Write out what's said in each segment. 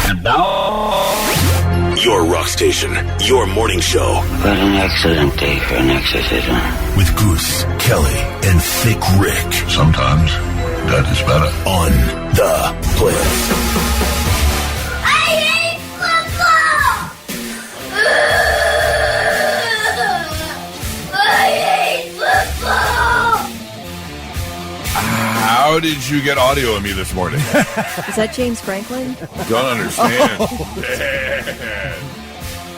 And now, your rock station, your morning show. What an excellent day for an exorcism. With Goose, Kelly, and Thick Rick. Sometimes that is better. On the Blitz. How did you get audio of me this morning? Is that James Franklin? Don't understand.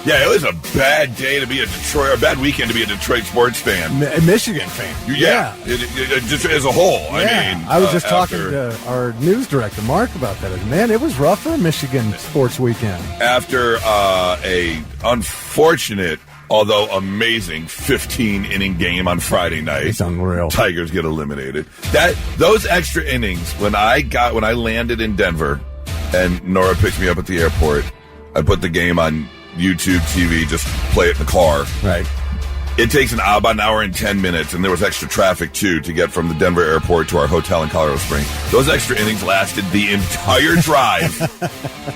Yeah, it was a bad day to be a Detroit, or a bad weekend to be a Detroit sports fan. Michigan fan. Yeah. It just as a whole. Yeah. I was just talking to our news director, Mark, about that. Man, it was rough for a Michigan sports weekend. After a unfortunate, although amazing, 15-inning game on Friday night. It's unreal. Tigers get eliminated. Those extra innings, when I landed in Denver and Nora picked me up at the airport, I put the game on YouTube TV, just play it in the car. Right. It takes about an hour and 10 minutes, and there was extra traffic, too, to get from the Denver airport to our hotel in Colorado Springs. Those extra innings lasted the entire drive,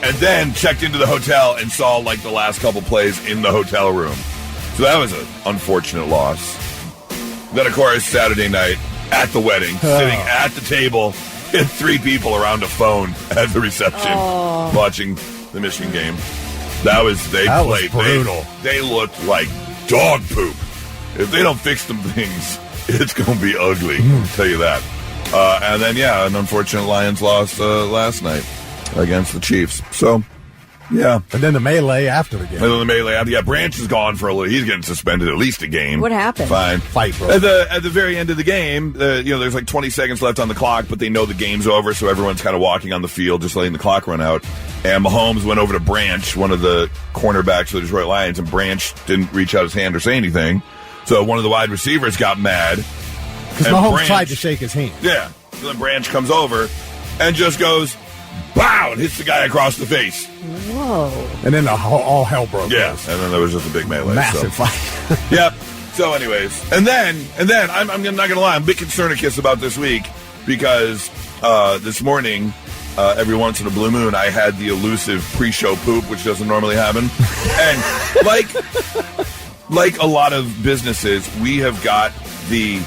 and then checked into the hotel and saw, the last couple plays in the hotel room. So that was an unfortunate loss. Then, of course, Saturday night at the wedding, sitting at the table, and 3 people around a phone at the reception watching the Michigan game. That was brutal. They looked like dog poop. If they don't fix some things, it's going to be ugly. I'll tell you that. And then, an unfortunate Lions loss last night against the Chiefs. So, yeah. And then the melee after the game. Branch is gone for a little. He's getting suspended at least a game. What happened? Fine. Fight, bro. At the very end of the game, there's 20 seconds left on the clock, but they know the game's over, so everyone's kind of walking on the field, just letting the clock run out. And Mahomes went over to Branch, one of the cornerbacks of the Detroit Lions, and Branch didn't reach out his hand or say anything. So one of the wide receivers got mad. Because Mahomes tried to shake his hand. Yeah. So then Branch comes over and just goes, bow, and hits the guy across the face. Whoa. And then all hell broke loose. And then there was just a big melee. Massive fight. Yep. So anyways, and then I'm not going to lie, I'm a bit concernicus about this week because this morning, every once in a blue moon, I had the elusive pre-show poop, which doesn't normally happen. And like a lot of businesses, we have got the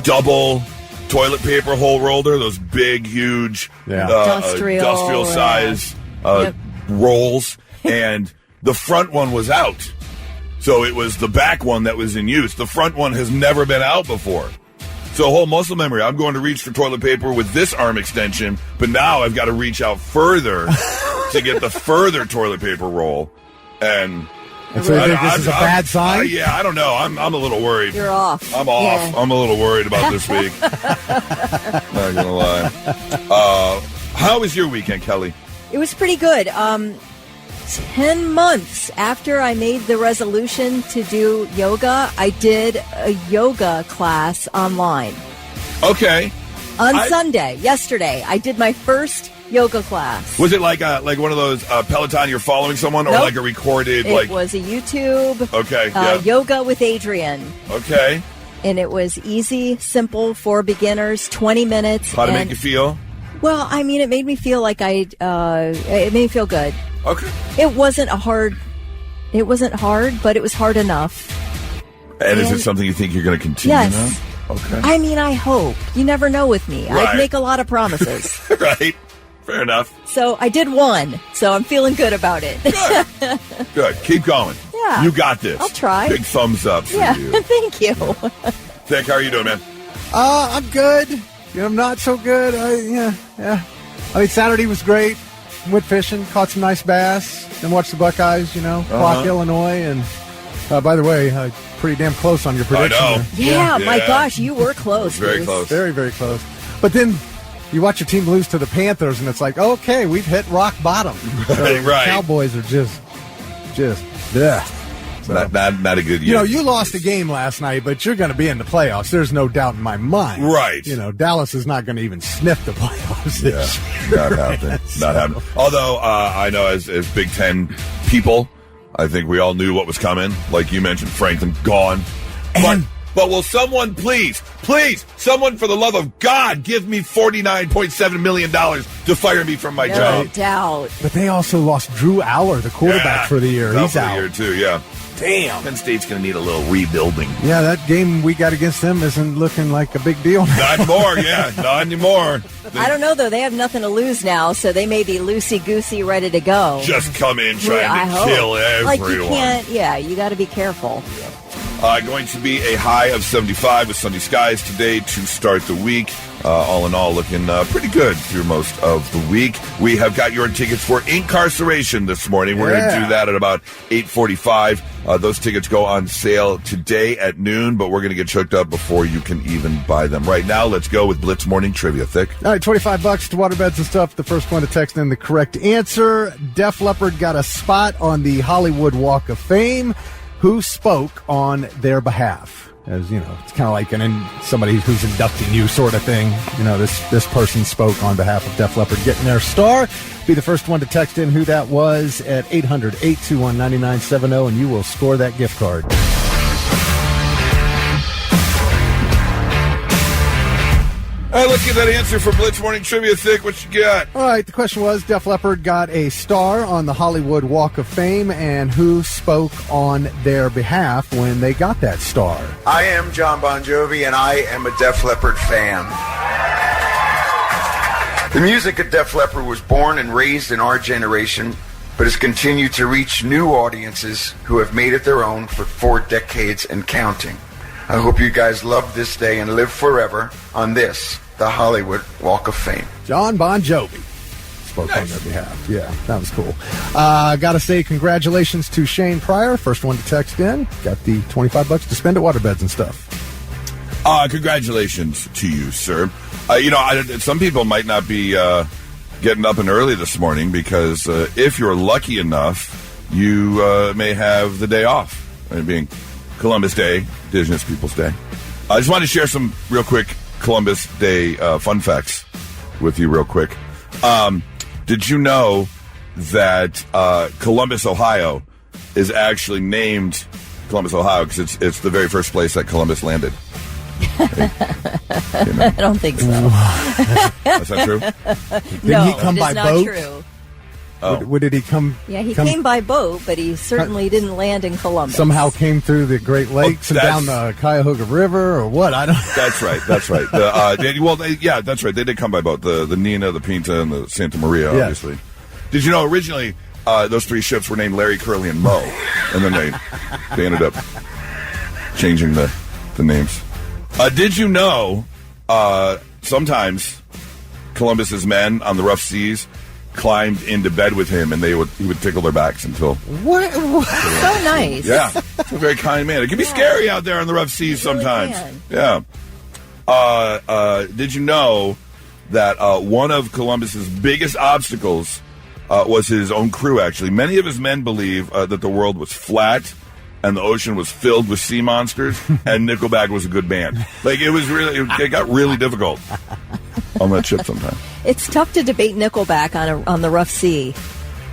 double toilet paper hole roller, those big, huge, industrial size rolls, and the front one was out. So it was the back one that was in use. The front one has never been out before. So whole muscle memory, I'm going to reach for toilet paper with this arm extension, but now I've got to reach out further to get the further toilet paper roll. And so you think this is a bad sign? I don't know. I'm a little worried. You're off. I'm off. Yeah. I'm a little worried about this week. Not going to lie. How was your weekend, Kelly? It was pretty good. 10 months after I made the resolution to do yoga, I did a yoga class online. Okay. On Sunday, yesterday, I did my first yoga class. Was it like one of those Peloton you're following someone, or like a recorded? It was a YouTube. Okay. Yoga with Adrian. Okay. And it was easy, simple for beginners. 20 minutes. How to make you feel? Well, I mean, it made me feel like it made me feel good. Okay. It wasn't hard, but it was hard enough. And is it something you think you're going to continue yes. now? Okay. I mean, I hope. You never know with me. Right. I'd make a lot of promises. Right. Fair enough. So I did one, so I'm feeling good about it. Good. Good. Keep going. Yeah. You got this. I'll try. Big thumbs up for you. Thank you. Thick, how are you doing, man? I'm good. I'm not so good. I mean, Saturday was great. Went fishing, caught some nice bass, then watched the Buckeyes, clock Illinois. And by the way, pretty damn close on your prediction. I know. Yeah, my gosh, you were close. Very close. Very, very close. But then you watch your team lose to the Panthers, and it's like, okay, we've hit rock bottom. So right. The Cowboys are just bleh. So, not a good year. You lost a game last night, but you're going to be in the playoffs. There's no doubt in my mind. Right. Dallas is not going to even sniff the playoffs this year. Not happening. Not happening. Although, I know as Big Ten people, I think we all knew what was coming. Like you mentioned, Franklin gone. And But will someone please, someone for the love of God, give me $49.7 million to fire me from my No job? doubt. But they also lost Drew Aller, the quarterback, for the year. He's out. For the year, too, yeah. Damn. Penn State's going to need a little rebuilding. Yeah, that game we got against them isn't looking like a big deal. Not anymore, yeah. Not anymore. I don't know, though. They have nothing to lose now, so they may be loosey-goosey ready to go. Just come in trying to kill everyone. Like, you can't, you got to be careful. Going to be a high of 75 with sunny skies today to start the week. All in all, looking pretty good through most of the week. We have got your tickets for Incarceration this morning. We're going to do that at about 8:45. Those tickets go on sale today at noon, but we're going to get choked up before you can even buy them. Right now, let's go with Blitz Morning Trivia. Thick. All right, $25 to waterbeds and stuff. The first one to text in the correct answer. Def Leppard got a spot on the Hollywood Walk of Fame. Who spoke on their behalf? As you know, it's kind of like somebody who's inducting you sort of thing. You know, this person spoke on behalf of Def Leppard getting their star. Be the first one to text in who that was at 800-821-9970, and you will score that gift card. All right, let's get that answer for Blitz Morning Trivia. Thick, what you got? All right, the question was, Def Leppard got a star on the Hollywood Walk of Fame, and who spoke on their behalf when they got that star? I am John Bon Jovi, and I am a Def Leppard fan. The music of Def Leppard was born and raised in our generation, but has continued to reach new audiences who have made it their own for 4 decades and counting. I hope you guys love this day and live forever on this, the Hollywood Walk of Fame. John Bon Jovi spoke on their behalf. Yeah, that was cool. Got to say congratulations to Shane Pryor, first one to text in. Got the $25 to spend at waterbeds and stuff. Congratulations to you, sir. Some people might not be getting up and early this morning because if you're lucky enough, you may have the day off, being Columbus Day, Indigenous Peoples Day. I just wanted to share some real quick Columbus Day fun facts with you real quick. Did you know that Columbus, Ohio is actually named Columbus, Ohio because it's the very first place that Columbus landed? I don't think so. That's not true? Didn't he come by not boat? True. Oh. Where did he come? Yeah, he came by boat, but he certainly didn't land in Columbus. Somehow came through the Great Lakes and down the Cuyahoga River, or what? I don't. That's right. That's right. That's right. They did come by boat. The Nina, the Pinta, and the Santa Maria. Obviously. Did you know originally those 3 ships were named Larry, Curly, and Moe, and then they ended up changing the names. Did you know sometimes Columbus's men on the rough seas climbed into bed with him, and he would tickle their backs until... What? So nice. Yeah. He's a very kind man. It can be scary out there on the rough seas sometimes. Really yeah. Did you know that one of Columbus's biggest obstacles was his own crew, actually? Many of his men believe that the world was flat and the ocean was filled with sea monsters, and Nickelback was a good band. Like, it got really difficult on that ship sometimes. It's tough to debate Nickelback on the rough sea.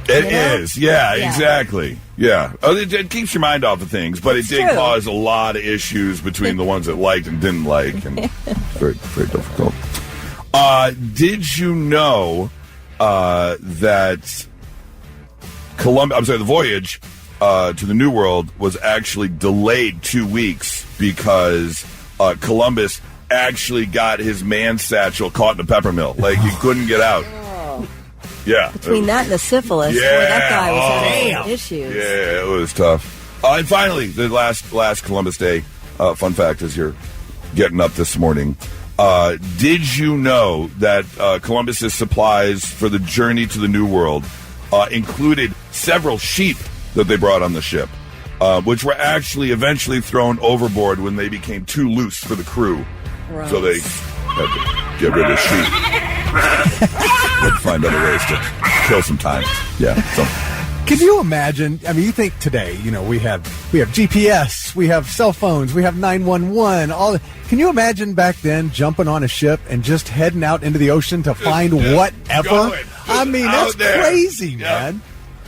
It is, yeah, exactly. Yeah. It keeps your mind off of things, but it did cause a lot of issues between the ones that liked and didn't like, and it's very, very difficult. Did you know that the voyage to the New World was actually delayed 2 weeks because Columbus actually got his man satchel caught in a pepper mill. Like, he couldn't get out. Yeah. Between that and the syphilis, that guy was having issues. Yeah, it was tough. And finally, the last Columbus Day fun fact as you're getting up this morning. Did you know that Columbus's supplies for the journey to the New World included several sheep that they brought on the ship, which were actually eventually thrown overboard when they became too loose for the crew. Right. So they had to get rid of sheep. They'd find other ways to kill some time. Yeah. So. Can you imagine? I mean, you think today, we have GPS, we have cell phones, we have 911. Can you imagine back then jumping on a ship and just heading out into the ocean to find whatever? I mean, that's crazy, man.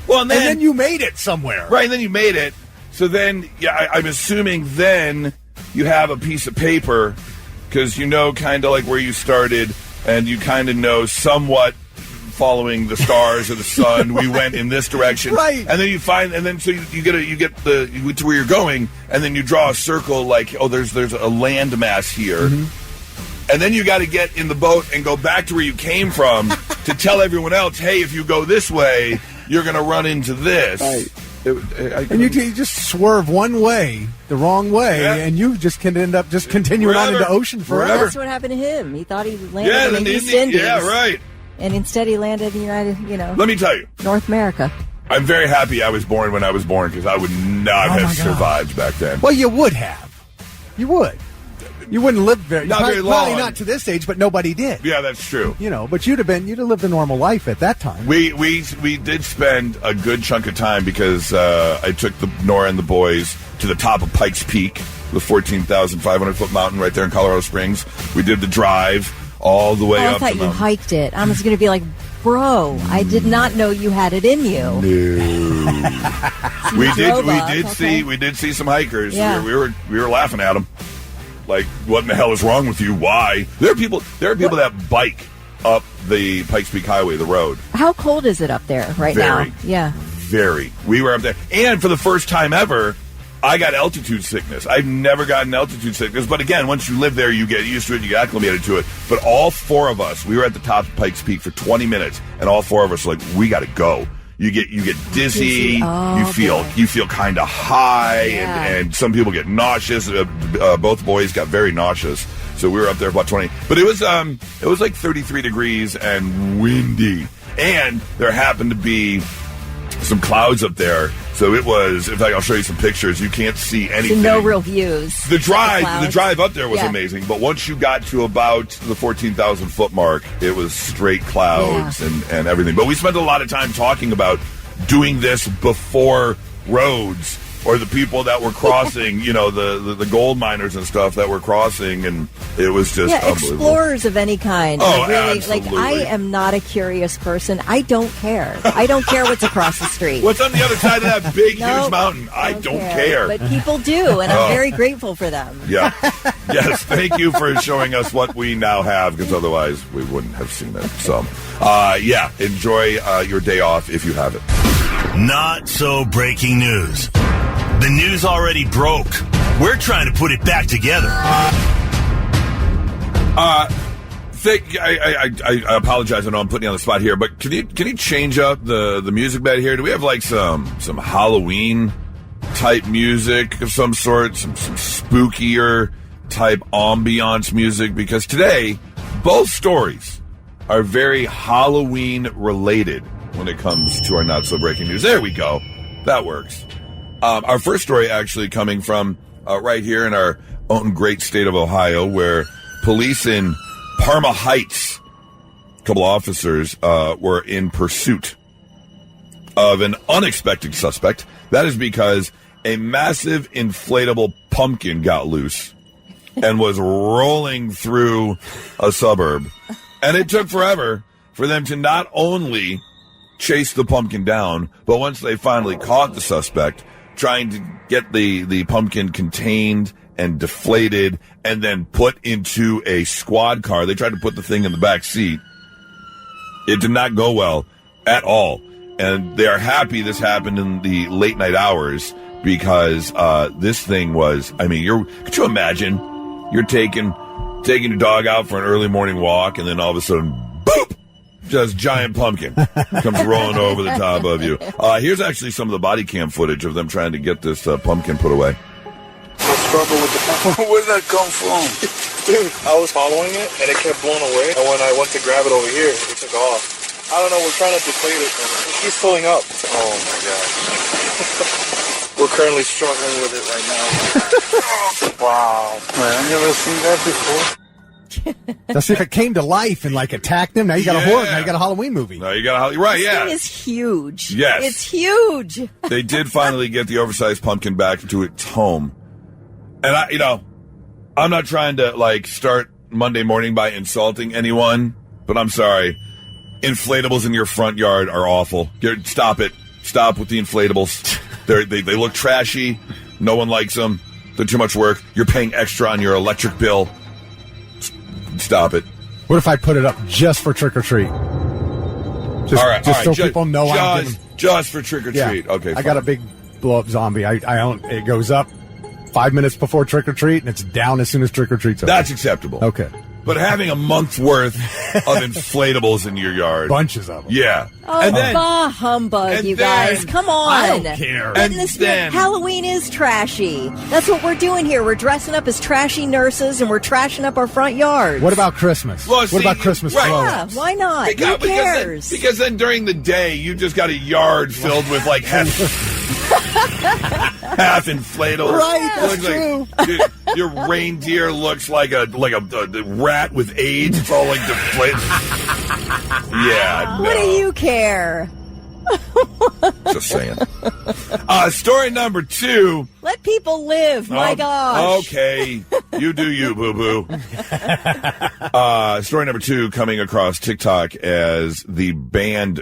Well, and then you made it somewhere. Right, and then you made it. So then, I'm assuming then you have a piece of paper because you know kind of like where you started, and you kind of know somewhat following the stars or the sun. We went in this direction, right? And then you find, and then so you get to where you're going, and then you draw a circle like, oh, there's a landmass here. And then you got to get in the boat and go back to where you came from to tell everyone else, hey, if you go this way, you're going to run into this. Right. And you just swerve one way, the wrong way, and you just can end up just continuing on into ocean forever. That's what happened to him. He thought he landed in the East Indies. Yeah, right. And instead he landed in the United, Let me tell you. North America. I'm very happy I was born when I was born because I would not have survived back then. Well, you would have. You would. You wouldn't live very long. Probably not to this age, but nobody did. Yeah, that's true. But you'd have lived a normal life at that time. We did spend a good chunk of time because I took Nora and the boys to the top of Pikes Peak, the 14,500-foot mountain right there in Colorado Springs. We did the drive all the way up. I thought you hiked it. I was going to be like, bro, I did not know you had it in you. No. We did see some hikers. Yeah. We were laughing at them. Like, what in the hell is wrong with you? Why? There are people that bike up the Pikes Peak Highway, the road. How cold is it up there now? Yeah. Very. We were up there. And for the first time ever, I got altitude sickness. I've never gotten altitude sickness. But again, once you live there, you get used to it, you get acclimated to it. But all four of us, we were at the top of Pikes Peak for 20 minutes, and all four of us were like, we got to go. You get dizzy. Oh, you feel kind of high, and some people get nauseous. Both boys got very nauseous, so we were up there about 20. But it was like 33 degrees and windy, and there happened to be some clouds up there. So it was. In fact, I'll show you some pictures. You can't see anything. So no real views. The drive up there was amazing, but once you got to about the 14,000-foot mark, it was straight clouds and everything. But we spent a lot of time talking about doing this before roads or the people that were crossing, the gold miners and stuff that were crossing, and it was just unbelievable. Explorers of any kind. Oh, really, absolutely. I am not a curious person. I don't care. I don't care what's across the street. What's on the other side of that big, huge mountain? I don't care. But people do, and I'm very grateful for them. Yeah. Yes, thank you for showing us what we now have, because otherwise we wouldn't have seen it. So, enjoy your day off if you have it. Not so breaking news. The news already broke. We're trying to put it back together. I apologize. I know I'm putting you on the spot here, but can you change up the music bed here? Do we have like some Halloween type music of some sort, some spookier type ambiance music? Because today, both stories are very Halloween related when it comes to our not so breaking news. There we go. That works. Our first story actually coming from right here in our own great state of Ohio, where police in Parma Heights, a couple officers were in pursuit of an unexpected suspect. That is because a massive inflatable pumpkin got loose and was rolling through a suburb. And it took forever for them to not only chase the pumpkin down, but once they finally caught the suspect, trying to get the pumpkin contained and deflated and then put into a squad car. They tried to put the thing in the back seat. It did not go well at all. And they are happy this happened in the late night hours because this thing was, could you imagine you're taking your dog out for an early morning walk and then all of a sudden, boop! Just giant pumpkin comes rolling over the top of you. Here's actually some of the body cam footage of them trying to get this pumpkin put away. I struggle with the pumpkin. Where did that come from? Dude, I was following it, and it kept blowing away. And when I went to grab it over here, it took off. I don't know, we're trying to deflate it. He's filling up. Oh, my God. We're currently struggling with it right now. Wow. Man, I've never seen that before. That's if it came to life and attacked him. Now you got a horror. Now you got a Halloween movie. Now you got right. This yeah, thing is huge. Yes, it's huge. They did finally get the oversized pumpkin back to its home, and I'm not trying to start Monday morning by insulting anyone, but I'm sorry. Inflatables in your front yard are awful. Stop it. Stop with the inflatables. They look trashy. No one likes them. They're too much work. You're paying extra on your electric bill. Stop it. What if I put it up just for trick or treat? Just so people know I'm giving. Just for trick or treat. Yeah. Okay, fine. I got a big blow up zombie. It goes up 5 minutes before trick or treat, and it's down as soon as trick or treat's over. That's acceptable. Okay. But having a month's worth of inflatables in your yard. Bunches of them. Yeah. Oh, and then, bah humbug, you then- guys. Come on. I don't care. And Halloween is trashy. That's what we're doing here. We're dressing up as trashy nurses, and we're trashing up our front yards. What about Christmas? Well, what about Christmas right. clothes? Yeah, why not? Who cares? Because then during the day, you just got a yard filled with like half inflatables. Right, that's true. Your reindeer looks like a rat with AIDS. It's all like deflated. Yeah. What do you care? Just saying. Story number 2. Let people live. My gosh. Okay. You do you, boo-boo. Story number 2 coming across TikTok as the brand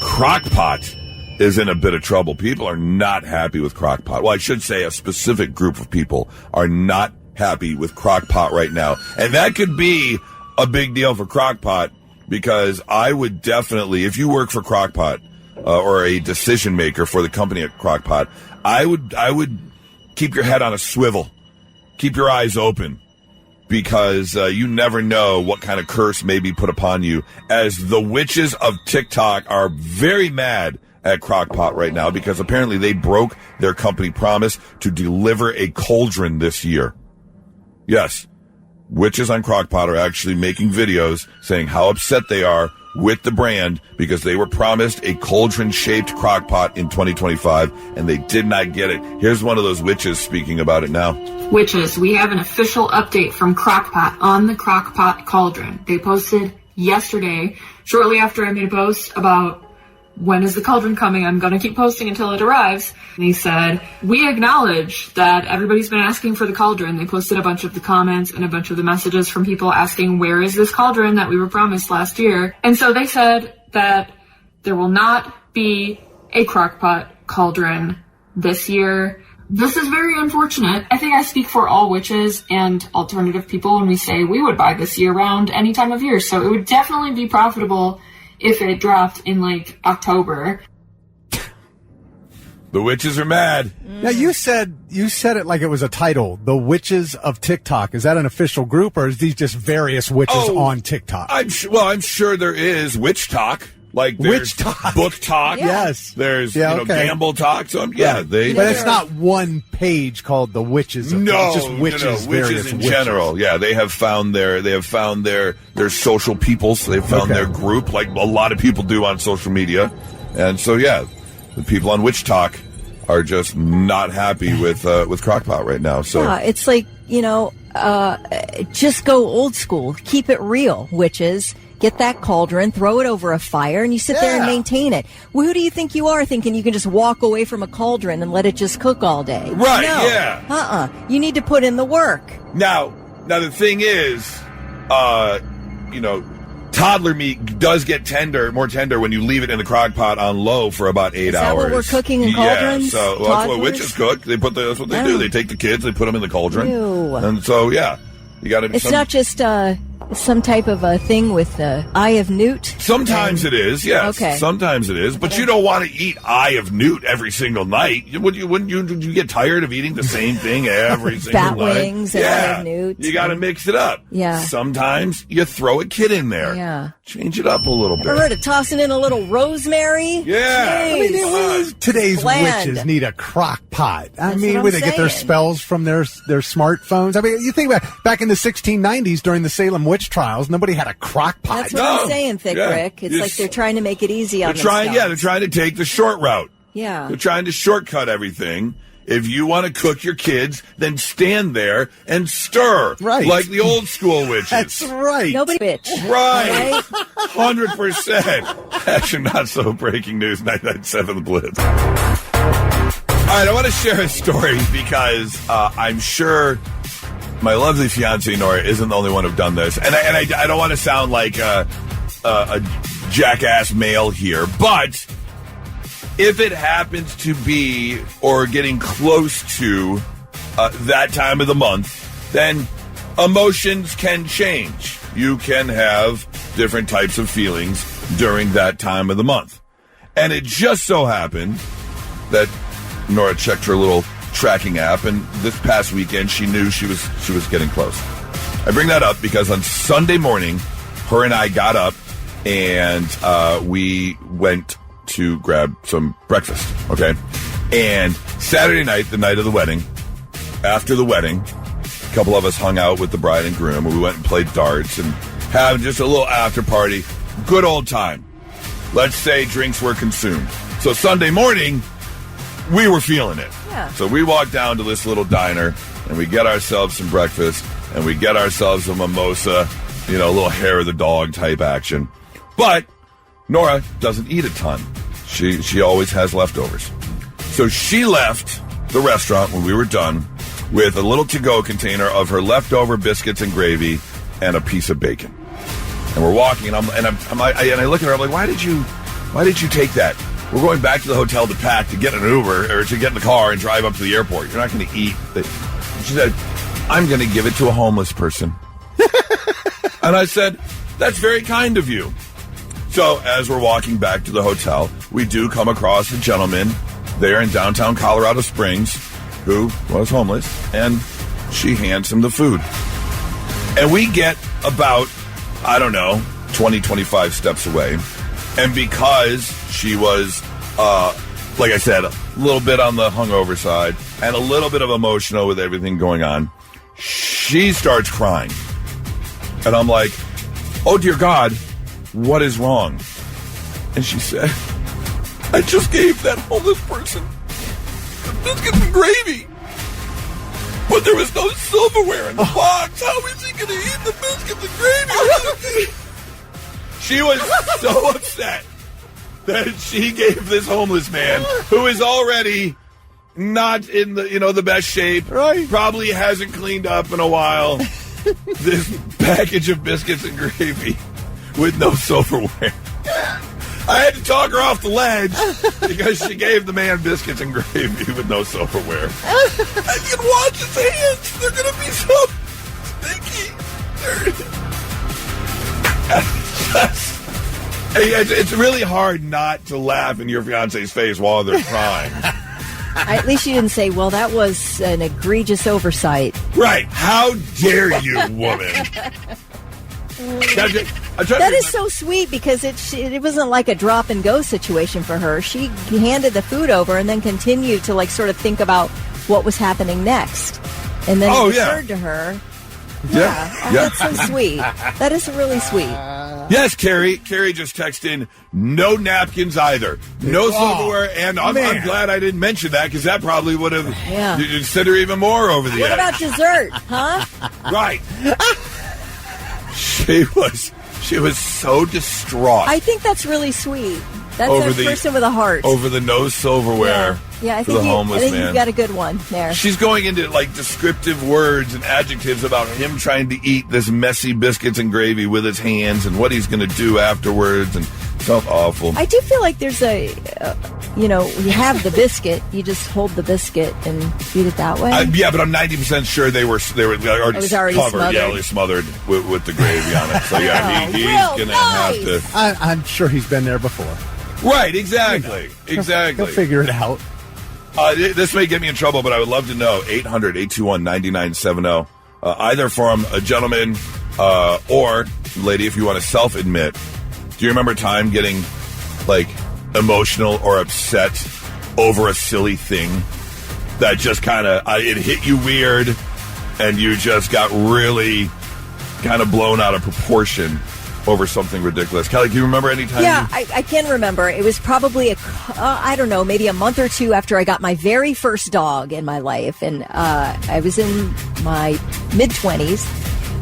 Crock-Pot is in a bit of trouble. People are not happy with Crock-Pot. Well, I should say a specific group of people are not happy with Crock-Pot right now. And that could be a big deal for Crock-Pot, because I would definitely, if you work for Crock-Pot or a decision maker for the company at Crock-Pot, I would keep your head on a swivel. Keep your eyes open, because you never know what kind of curse may be put upon you, as the witches of TikTok are very mad at Crock-Pot right now, because apparently they broke their company promise to deliver a cauldron this year. Yes, witches on Crock-Pot are actually making videos saying how upset they are with the brand because they were promised a cauldron-shaped Crock-Pot in 2025, and they did not get it. Here's one of those witches speaking about it now. Witches, we have an official update from Crock-Pot on the Crock-Pot cauldron. They posted yesterday, shortly after I made a post about when is the cauldron coming? I'm going to keep posting until it arrives. And they said, we acknowledge that everybody's been asking for the cauldron. They posted a bunch of the comments and a bunch of the messages from people asking, where is this cauldron that we were promised last year? And so they said that there will not be a Crock-Pot cauldron this year. This is very unfortunate. I think I speak for all witches and alternative people when we say we would buy this year round any time of year. So it would definitely be profitable if it dropped in like October. The witches are mad. Now you said it like it was a title. The Witches of TikTok. Is that an official group, or is these just various witches on TikTok? I'm sure there is witch talk. Like there's witch talk. Book talk. Yeah. Yes. There's gamble talk. So But it's not one page called the Witches of TikTok. It's just witches, witches in general. Yeah, they have found their social peoples. They've found their group, like a lot of people do on social media. And so the people on Witch Talk are just not happy with Crock-Pot right now. So it's like, just go old school. Keep it real, witches. Get that cauldron, throw it over a fire, and you sit there and maintain it. Well, who do you think you are, thinking you can just walk away from a cauldron and let it just cook all day? Right, no. yeah. You need to put in the work. Now the thing is, toddler meat does get more tender when you leave it in the crock pot on low for about 8 hours. Is that what we're cooking in cauldrons? Yeah, so that's what witches cook. That's what they do. They take the kids, they put them in the cauldron. Ew. And so, you got to... It's not just... some type of a thing with the eye of newt? Sometimes it is, yes. Okay. Sometimes it is, but you don't want to eat eye of newt every single night. Wouldn't you get tired of eating the same thing every single night? Bat wings and eye of newt. You got to mix it up. Yeah. Sometimes you throw a kid in there. Yeah. Change it up a little bit. I heard of tossing in a little rosemary. Yeah. Jeez. Today's Bland. witches need a crock pot. That's where what they I'm get their saying. spells from their smartphones. I mean, you think about back in the 1690s during the Salem witch trials, nobody had a crock pot. That's what I'm saying, Thick Rick. It's like they're trying to make it easy on themselves. They're trying to take the short route. Yeah. They're trying to shortcut everything. If you want to cook your kids, then stand there and stir. Right. Like the old school witches. That's right. Nobody bitch. Right. 100%. Actually, not so breaking news, 997 The Blitz. All right, I want to share a story because I'm sure my lovely fiance, Nora, isn't the only one who've done this. And I don't want to sound like a jackass male here, but if it happens to be or getting close to that time of the month, then emotions can change. You can have different types of feelings during that time of the month. And it just so happened that Nora checked her little tracking app, and this past weekend she knew she was getting close. I bring that up because on Sunday morning, her and I got up and we went to grab some breakfast, okay? And Saturday night, the night of the wedding, after the wedding, a couple of us hung out with the bride and groom, and we went and played darts and had just a little after party. Good old time. Let's say drinks were consumed. So Sunday morning, we were feeling it. Yeah. So we walked down to this little diner, and we get ourselves some breakfast, and we get ourselves a mimosa, a little hair of the dog type action. But Nora doesn't eat a ton. She always has leftovers. So she left the restaurant when we were done with a little to-go container of her leftover biscuits and gravy and a piece of bacon. And we're walking, and I look at her. I'm like, why did you take that? We're going back to the hotel to pack to get an Uber or to get in the car and drive up to the airport. You're not going to eat. She said, I'm going to give it to a homeless person. And I said, that's very kind of you. So as we're walking back to the hotel, we do come across a gentleman there in downtown Colorado Springs who was homeless, and she hands him the food. And we get about, 20, 25 steps away. And because she was, like I said, a little bit on the hungover side and a little bit of emotional with everything going on, she starts crying. And I'm like, oh, dear God, what is wrong? And she said, I just gave that homeless person biscuits and gravy, but there was no silverware in the box. How is he going to eat the biscuits and gravy? She was so upset that she gave this homeless man, who is already not in the best shape, right? Probably hasn't cleaned up in a while, this package of biscuits and gravy with no silverware. I had to talk her off the ledge because she gave the man biscuits and gravy with no silverware. I can watch his hands. They're going to be so stinky. It's really hard not to laugh in your fiance's face while they're crying. At least you didn't say, well, that was an egregious oversight. Right. How dare you, woman? That is so sweet because it wasn't like a drop and go situation for her. She handed the food over and then continued to sort of think about what was happening next. And then it occurred to her. Yeah. That's so sweet. That is really sweet. Yes, Carrie. Carrie just texted in, no napkins either. No silverware. And I'm glad I didn't mention that because that probably would have sent her even more over the edge. What about dessert, huh? Right. She was so distraught. I think that's really sweet. That's a person with a heart. Over the no silverware. Yeah, I think you've got a good one there. She's going into descriptive words and adjectives about him trying to eat this messy biscuits and gravy with his hands and what he's going to do afterwards, and stuff awful. I do feel like there's you have the biscuit, you just hold the biscuit and eat it that way. Yeah, but I'm 90% sure they were already covered. Smothered. Yeah, already smothered with the gravy on it. So yeah, he's going to have to. I'm sure he's been there before. Right, exactly. Exactly. He'll figure it out. This may get me in trouble, but I would love to know. 800-821-9970. Either from a gentleman or lady, if you want to self-admit. Do you remember a time getting, emotional or upset over a silly thing that just kind of, it hit you weird and you just got really kind of blown out of proportion over something ridiculous? Kelly, can you remember any time? Yeah, I can remember. It was probably maybe a month or two after I got my very first dog in my life. And I was in my mid-20s.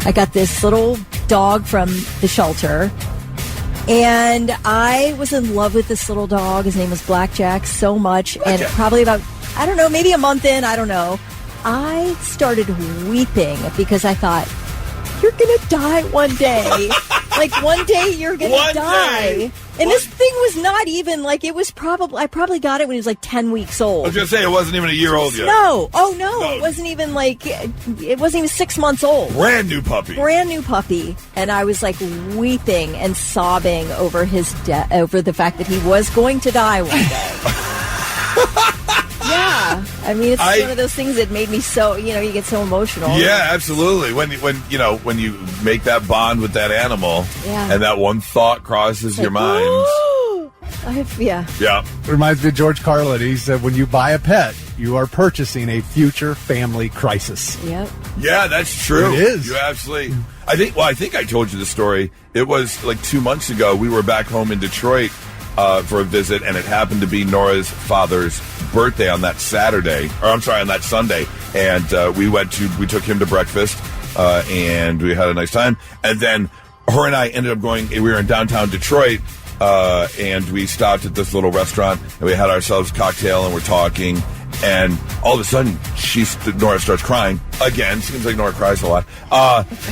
I got this little dog from the shelter. And I was in love with this little dog. His name was Blackjack so much. And probably about, maybe a month in, I started weeping because I thought, you're going to die one day. One day you're going to die. And this thing was not even like, it was I probably got it when he was like 10 weeks old. I was going to say, it wasn't even a year old yet. No. Oh, no. It wasn't even like, it wasn't even 6 months old. Brand new puppy. And I was like weeping and sobbing over over the fact that he was going to die one day. Yeah. I mean, it's one of those things that made me so, you get so emotional. Yeah, absolutely. When you make that bond with that animal and that one thought crosses your mind. Yeah. It reminds me of George Carlin. He said, when you buy a pet, you are purchasing a future family crisis. Yep. Yeah, that's true. It is. You absolutely. I think I told you the story. It was like 2 months ago. We were back home in Detroit for a visit, and it happened to be Nora's father's birthday on that on that Sunday. And we took him to breakfast, and we had a nice time. And then her and I ended up we were in downtown Detroit, and we stopped at this little restaurant, and we had ourselves a cocktail, and we're talking. And all of a sudden, Nora starts crying again. Seems like Nora cries a lot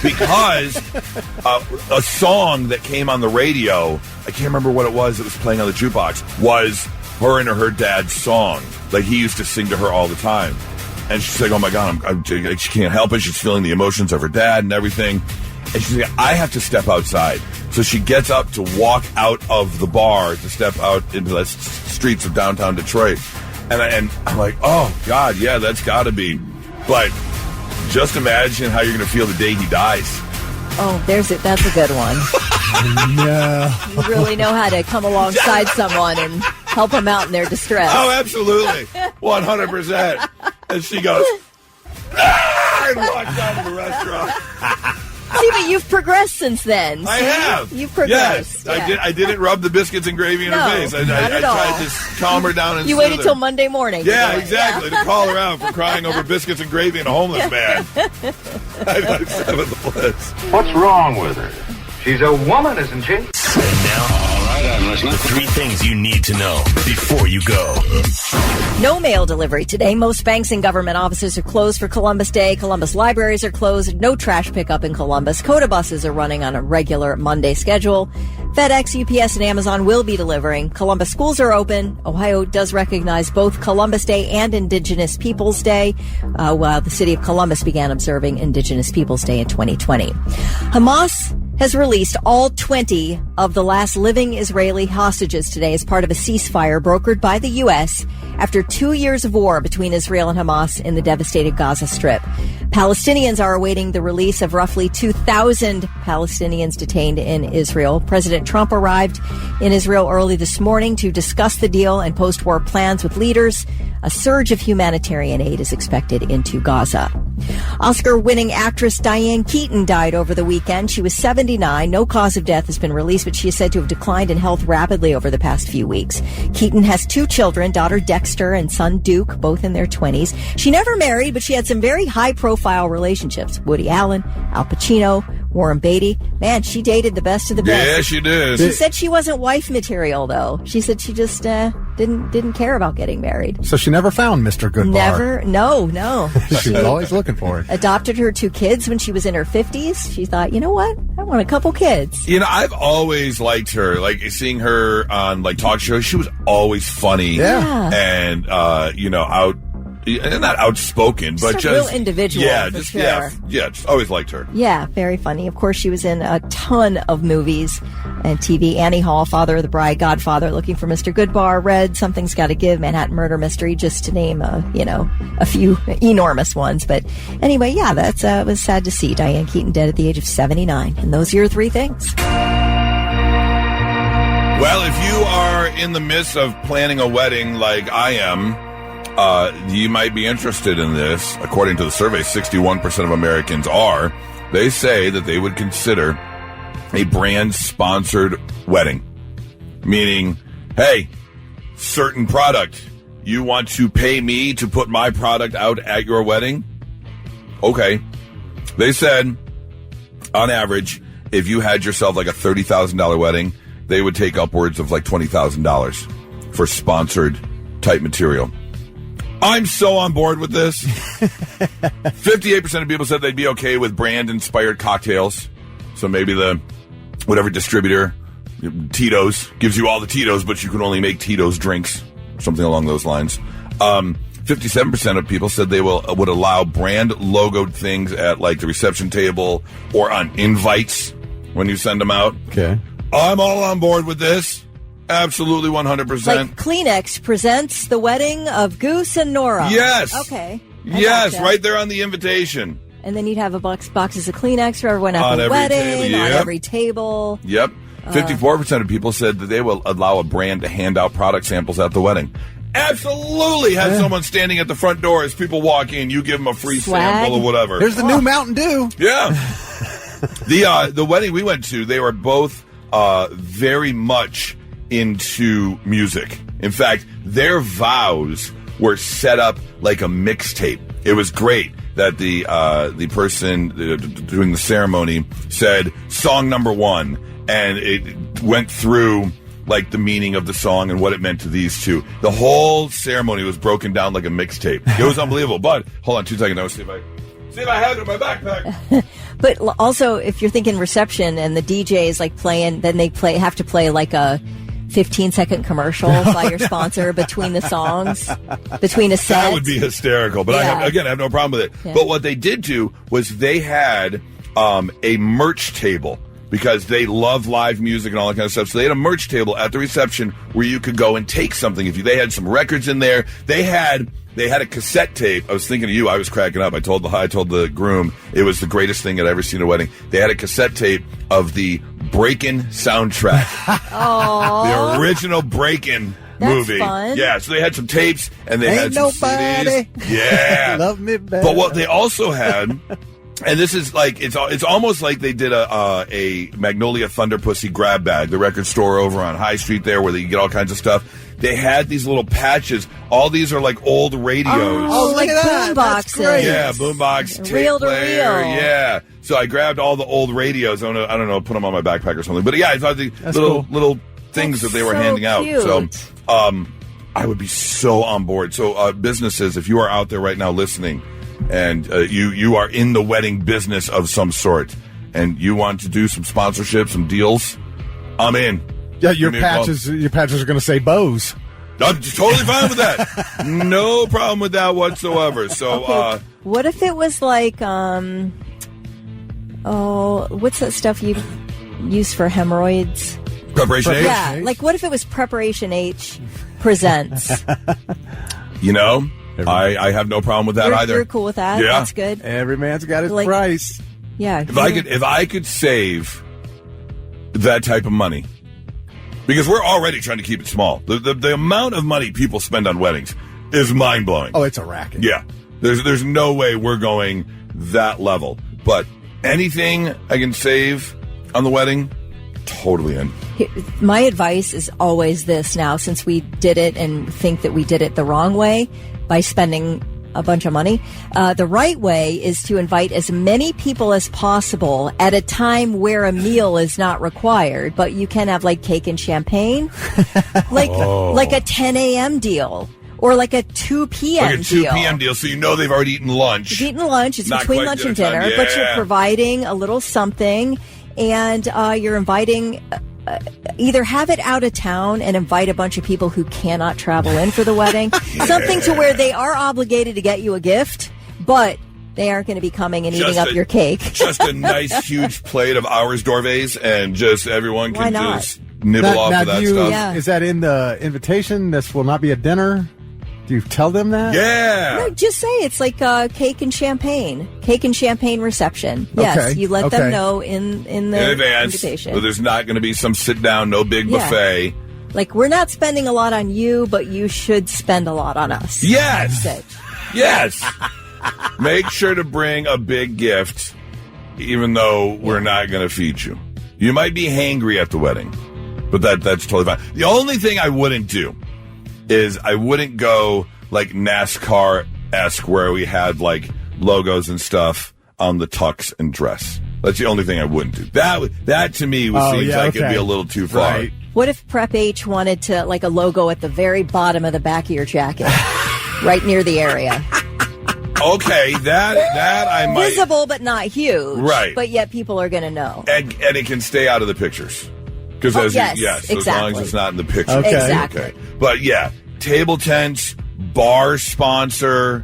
because a song that came on the radio, I can't remember what it was that was playing on the jukebox, was her and her dad's song. Like, he used to sing to her all the time. And she's like, oh, my God, she can't help it. She's feeling the emotions of her dad and everything. And she's like, I have to step outside. So she gets up to walk out of the bar to step out into the streets of downtown Detroit. And I'm like, oh, God, yeah, that's got to be. But just imagine how you're going to feel the day he dies. Oh, that's a good one. No. You really know how to come alongside someone and help them out in their distress. Oh, absolutely. 100%. And she goes, and walks out of the restaurant. See, but you've progressed since then. I have. You've progressed. Yes, yeah. I didn't rub the biscuits and gravy in her face. I tried to calm her down and you waited till Monday morning. Yeah, exactly. To call her out for crying over biscuits and gravy and a homeless man. I seventh the bliss. What's wrong with her? She's a woman, isn't she? And now, all right, I'm listening. The 3 things you need to know before you go. No mail delivery today. Most banks and government offices are closed for Columbus Day. Columbus libraries are closed. No trash pickup in Columbus. Coda buses are running on a regular Monday schedule. FedEx, UPS, and Amazon will be delivering. Columbus schools are open. Ohio does recognize both Columbus Day and Indigenous Peoples Day, while the city of Columbus began observing Indigenous Peoples Day in 2020. Hamas has released all 20 of the last living Israeli hostages today as part of a ceasefire brokered by the U.S. after 2 years of war between Israel and Hamas in the devastated Gaza Strip. Palestinians are awaiting the release of roughly 2,000 Palestinians detained in Israel. President Trump arrived in Israel early this morning to discuss the deal and post-war plans with leaders. A surge of humanitarian aid is expected into Gaza. Oscar-winning actress Diane Keaton died over the weekend. She was 79. No cause of death has been released, but she is said to have declined in health rapidly over the past few weeks. Keaton has 2 children, daughter Dexter and son Duke, both in their 20s. She never married, but she had some very high-profile relationships. Woody Allen, Al Pacino, Warren Beatty. Man, she dated the best of the best. Yeah, she did. She said she wasn't wife material, though. She said she just didn't care about getting married. So she never found Mr. Goodbar. Never. No. She was always looking for it. Adopted her 2 kids when she was in her 50s. She thought, you know what? I want a couple kids. You know, I've always liked her. Like, seeing her on, like, talk shows, she was always funny. Yeah. And, not outspoken, but just a real individual. Yeah, for sure. just always liked her. Yeah, very funny. Of course, she was in a ton of movies and TV. Annie Hall, Father of the Bride, Godfather, Looking for Mr. Goodbar, Red, Something's Gotta Give, Manhattan Murder Mystery, just to name a few enormous ones. But anyway, yeah, that's it was sad to see Diane Keaton dead at the age of 79. And those are your 3 things. Well, if you are in the midst of planning a wedding like I am, you might be interested in this. According to the survey, 61% of Americans are. They say that they would consider a brand-sponsored wedding. Meaning, hey, certain product. You want to pay me to put my product out at your wedding? Okay. They said, on average, if you had yourself like a $30,000 wedding, they would take upwards of like $20,000 for sponsored type material. I'm so on board with this. 58% of people said they'd be okay with brand-inspired cocktails. So maybe whatever distributor Tito's gives you all the Tito's, but you can only make Tito's drinks, something along those lines. 57% of people said they would allow brand logoed things at like the reception table or on invites when you send them out. Okay. I'm all on board with this. Absolutely 100%. Like Kleenex presents the wedding of Goose and Nora. Yes. Okay. Yes, gotcha. right there on the invitation. And then you'd have boxes of Kleenex for everyone at On the every wedding, table, on yep. every table. Yep. 54% of people said that they will allow a brand to hand out product samples at the wedding. Absolutely. Have someone standing at the front door as people walk in. You give them a free sample or whatever. There's the new Mountain Dew. Yeah. The wedding we went to, they were both very much into music. In fact, their vows were set up like a mixtape. It was great that the person doing the ceremony said song number 1, and it went through like the meaning of the song and what it meant to these two. The whole ceremony was broken down like a mixtape. It was unbelievable. But hold on 2 seconds. I want to see if I have it in my backpack. But also, if you're thinking reception and the DJ is like playing, then they have to play like a 15-second commercial by your sponsor between the songs, between a set. That would be hysterical. But Yeah. I have no problem with it. Yeah. But what they did do was they had a merch table because they love live music and all that kind of stuff. So they had a merch table at the reception where you could go and take something. They had some records in there. They had a cassette tape. I was thinking of you. I was cracking up. I told the groom it was the greatest thing I'd ever seen at a wedding. They had a cassette tape of the Breakin' soundtrack. The original Breakin' movie. Fun. Yeah, so they had some tapes and they had some nobody CDs. Yeah. Love me better. But what they also had, and this is like it's almost like they did a Magnolia Thunder Pussy grab bag, the record store over on High Street there where you get all kinds of stuff. They had these little patches. All these are like old radios. Oh, like look at that. boom That's boxes. great. Yeah, boombox, tape Reel to player. reel. Yeah. So I grabbed all the old radios. I don't know, put them on my backpack or something. But yeah, I thought the That's little cool. little things That's that they were so handing out. cute. So I would be so on board. So businesses, if you are out there right now listening, and you are in the wedding business of some sort, and you want to do some sponsorship, some deals, I'm in. Yeah, your Give me a call. patches are going to say Bose. I'm totally fine with that. No problem with that whatsoever. So, Okay, what if it was like, what's that stuff you use for hemorrhoids? Preparation H? Yeah, like what if it was Preparation H presents? You know, I have no problem with that either. You're cool with that? Yeah. That's good. Every man's got his Like- price. Yeah. If I could save that type of money, because we're already trying to keep it small. The amount of money people spend on weddings is mind blowing. Oh, it's a racket. Yeah, there's no way we're going that level. But anything I can save on the wedding, totally in. My advice is always this now, since we did it and think that we did it the wrong way by spending a bunch of money. The right way is to invite as many people as possible at a time where a meal is not required, but you can have like cake and champagne, like a 10 a.m. deal or like a 2 p.m. Like a 2 deal. p.m. deal, so you know they've already eaten lunch. You've eaten lunch. It's Not between quite lunch and dinner dinner, time. but you're Yeah. providing a little something, and you're inviting. Either have it out of town and invite a bunch of people who cannot travel in for the wedding, something to where they are obligated to get you a gift, but they aren't going to be coming and eating up your cake. Just a nice, huge plate of Hours Dorvés, and just everyone Why can not? just nibble off of that stuff. Yeah. Is that in the invitation? This will not be a dinner. Do you tell them that? Yeah. No, just say it's like cake and champagne reception. Yes, Okay, you let okay. them know in the In advance, invitation. but there's not going to be some sit down, no big Yeah. buffet. Like, we're not spending a lot on you, but you should spend a lot on us. Yes. That's it. Yes. Make sure to bring a big gift, even though we're not going to feed you. You might be hangry at the wedding, but that's totally fine. The only thing I wouldn't do is I wouldn't go like NASCAR-esque where we had like logos and stuff on the tux and dress. That's the only thing I wouldn't do. That to me seems like it'd be a little too far. Right. What if Prep H wanted to, like, a logo at the very bottom of the back of your jacket, right near the area? Okay, that I might. Visible, but not huge. Right. But yet people are going to know. And it can stay out of the pictures. Because yes, as exactly. long as it's not in the picture. Okay. Exactly. Okay. But yeah, table tents, bar sponsor,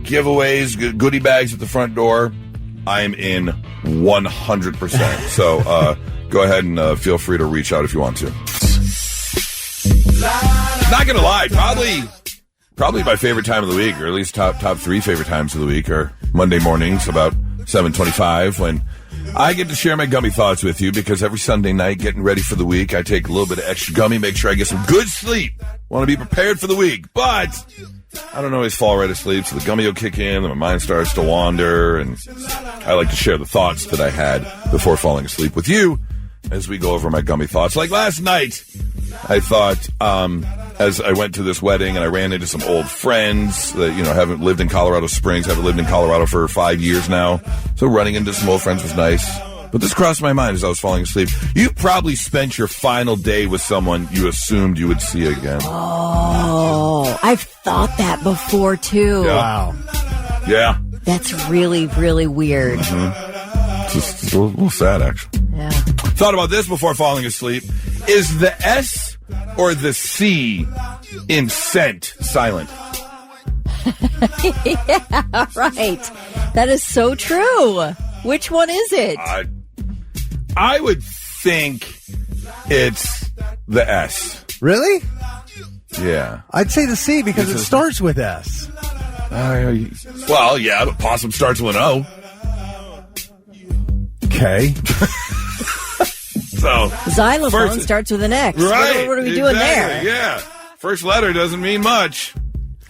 giveaways, goodie bags at the front door. I'm in 100%. So go ahead and feel free to reach out if you want to. Not gonna lie, probably my favorite time of the week, or at least top 3 favorite times of the week, are Monday mornings about 7:25 when I get to share my gummy thoughts with you, because every Sunday night, getting ready for the week, I take a little bit of extra gummy, make sure I get some good sleep. Want to be prepared for the week, but I don't always fall right asleep, so the gummy will kick in, and my mind starts to wander, and I like to share the thoughts that I had before falling asleep with you as we go over my gummy thoughts. Like last night, I thought, as I went to this wedding and I ran into some old friends that, haven't lived in Colorado Springs, haven't lived in Colorado for 5 years now. So running into some old friends was nice. But this crossed my mind as I was falling asleep. You probably spent your final day with someone you assumed you would see again. Oh, I've thought that before, too. Yeah. Wow. Yeah. That's really, really weird. It's a little sad, actually. Yeah. Thought about this before falling asleep. Is the S or the C in scent silent? Yeah, right. That is so true. Which one is it? I would think it's the S. Really? Yeah. I'd say the C because it starts with S. Well, yeah, but possum starts with an O. Okay. So Xylophone starts with an X. Right. What are we doing there? Yeah. First letter doesn't mean much.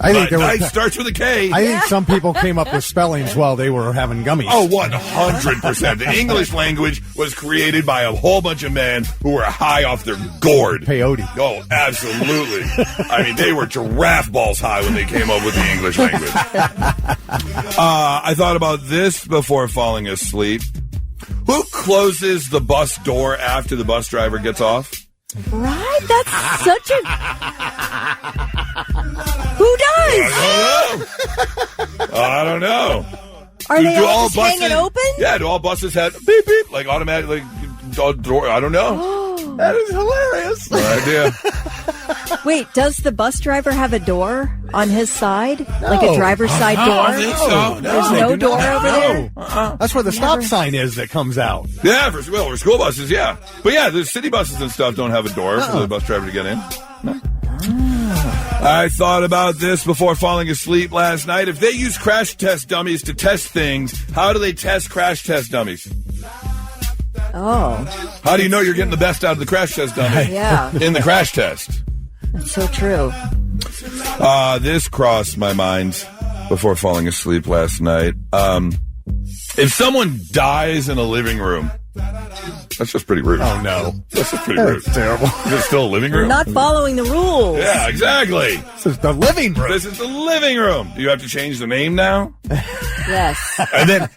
I think Night starts with a K. I think some people came up with spellings while they were having gummies. Oh, 100%. The English language was created by a whole bunch of men who were high off their gourd. Peyote. Oh, absolutely. I mean, they were giraffe balls high when they came up with the English language. I thought about this before falling asleep. Who closes the bus door after the bus driver gets off? Right? That's such a... Who does? I don't know. Are they all just hanging open? Yeah, do all buses have beep, beep, like automatic, like door? I don't know. That is hilarious. No idea. Wait, does the bus driver have a door on his side? Like a driver's side door? I don't think so. There's no door over there? That's where the stop sign is that comes out. Yeah, for school buses, yeah. But yeah, the city buses and stuff don't have a door for the bus driver to get in. No. I thought about this before falling asleep last night. If they use crash test dummies to test things, how do they test crash test dummies? Oh. How do you know you're getting the best out of the crash test dummy? Yeah. In the crash test. That's so true. This crossed my mind before falling asleep last night. If someone dies in a living room, that's just pretty rude. Oh, no. That's just pretty rude. That's terrible. Is it still a living room? We're not following the rules. Yeah, exactly. This is the living room. This is the living room. Do you have to change the name now? Yes. And then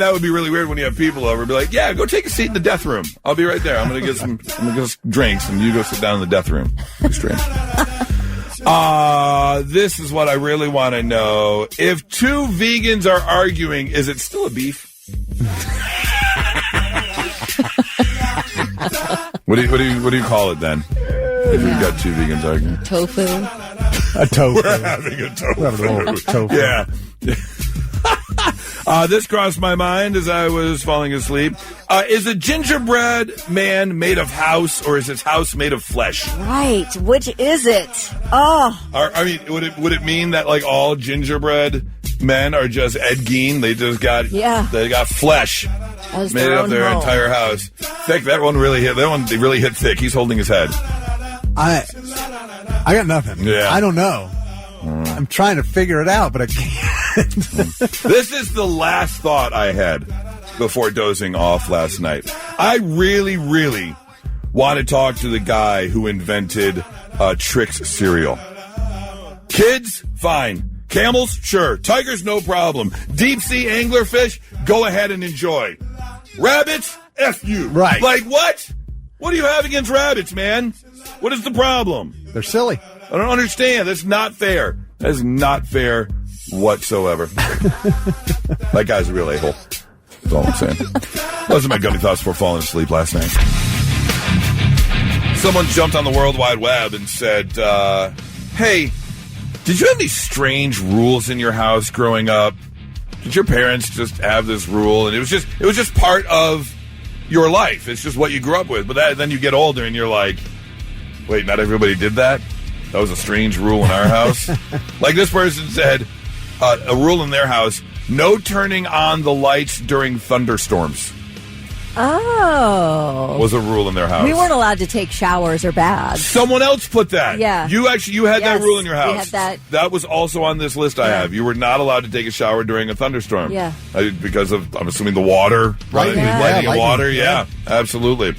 that would be really weird when you have people over and be like, yeah, go take a seat in the death room. I'll be right there. I'm gonna get some drinks and you go sit down in the death room. It's strange. This is what I really want to know. If two vegans are arguing, is it still a beef? What do you call it then? If you've got two vegans arguing, Tofu. A tofu. we're having a tofu. We're having a little tofu. Yeah. This crossed my mind as I was falling asleep. Is a gingerbread man made of house, or is his house made of flesh? Right. Which is it? Oh. I mean, would it mean that like all gingerbread men are just Ed Gein? They just got they got flesh made of their entire house. Thick. That one really hit thick. He's holding his head. I got nothing. Yeah. I don't know. I'm trying to figure it out, but I can't. This is the last thought I had before dozing off last night. I really, really want to talk to the guy who invented Trix cereal. Kids, fine. Camels, sure. Tigers, no problem. Deep sea anglerfish, go ahead and enjoy. Rabbits, F you. Right. Like what? What do you have against rabbits, man? What is the problem? They're silly. I don't understand. That's not fair. That is not fair whatsoever. That guy's a real a-hole. That's all I'm saying. Those are my gummy thoughts before falling asleep last night. Someone jumped on the World Wide Web and said, hey, did you have any strange rules in your house growing up? Did your parents just have this rule? And it was just part of your life. It's just what you grew up with. But then you get older and you're like, wait, not everybody did that? That was a strange rule in our house. Like this person said, a rule in their house, no turning on the lights during thunderstorms. Oh. Was a rule in their house. We weren't allowed to take showers or baths. Someone else put that. Yeah. You had that rule in your house. We had that. That was also on this list I have. You were not allowed to take a shower during a thunderstorm. Yeah. Because of, I'm assuming, the water. Right. Lighting and water. Yeah, absolutely.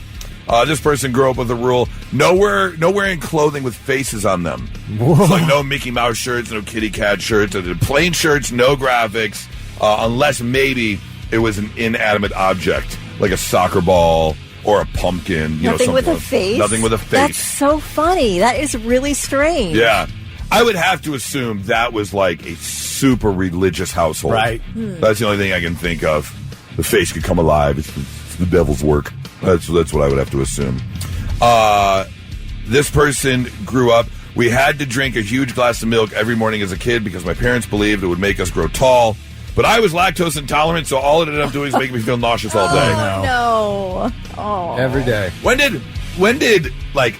This person grew up with a rule, no wearing clothing with faces on them. So like no Mickey Mouse shirts, no kitty cat shirts, plain shirts, no graphics, unless maybe it was an inanimate object, like a soccer ball or a pumpkin. Nothing with a face? Nothing with a face. That's so funny. That is really strange. Yeah. I would have to assume that was like a super religious household. Right. That's the only thing I can think of. The face could come alive. It's the devil's work. That's what I would have to assume. This person grew up. We had to drink a huge glass of milk every morning as a kid because my parents believed it would make us grow tall. But I was lactose intolerant, so all it ended up doing is making me feel nauseous all day. No. Oh. Every day. When did like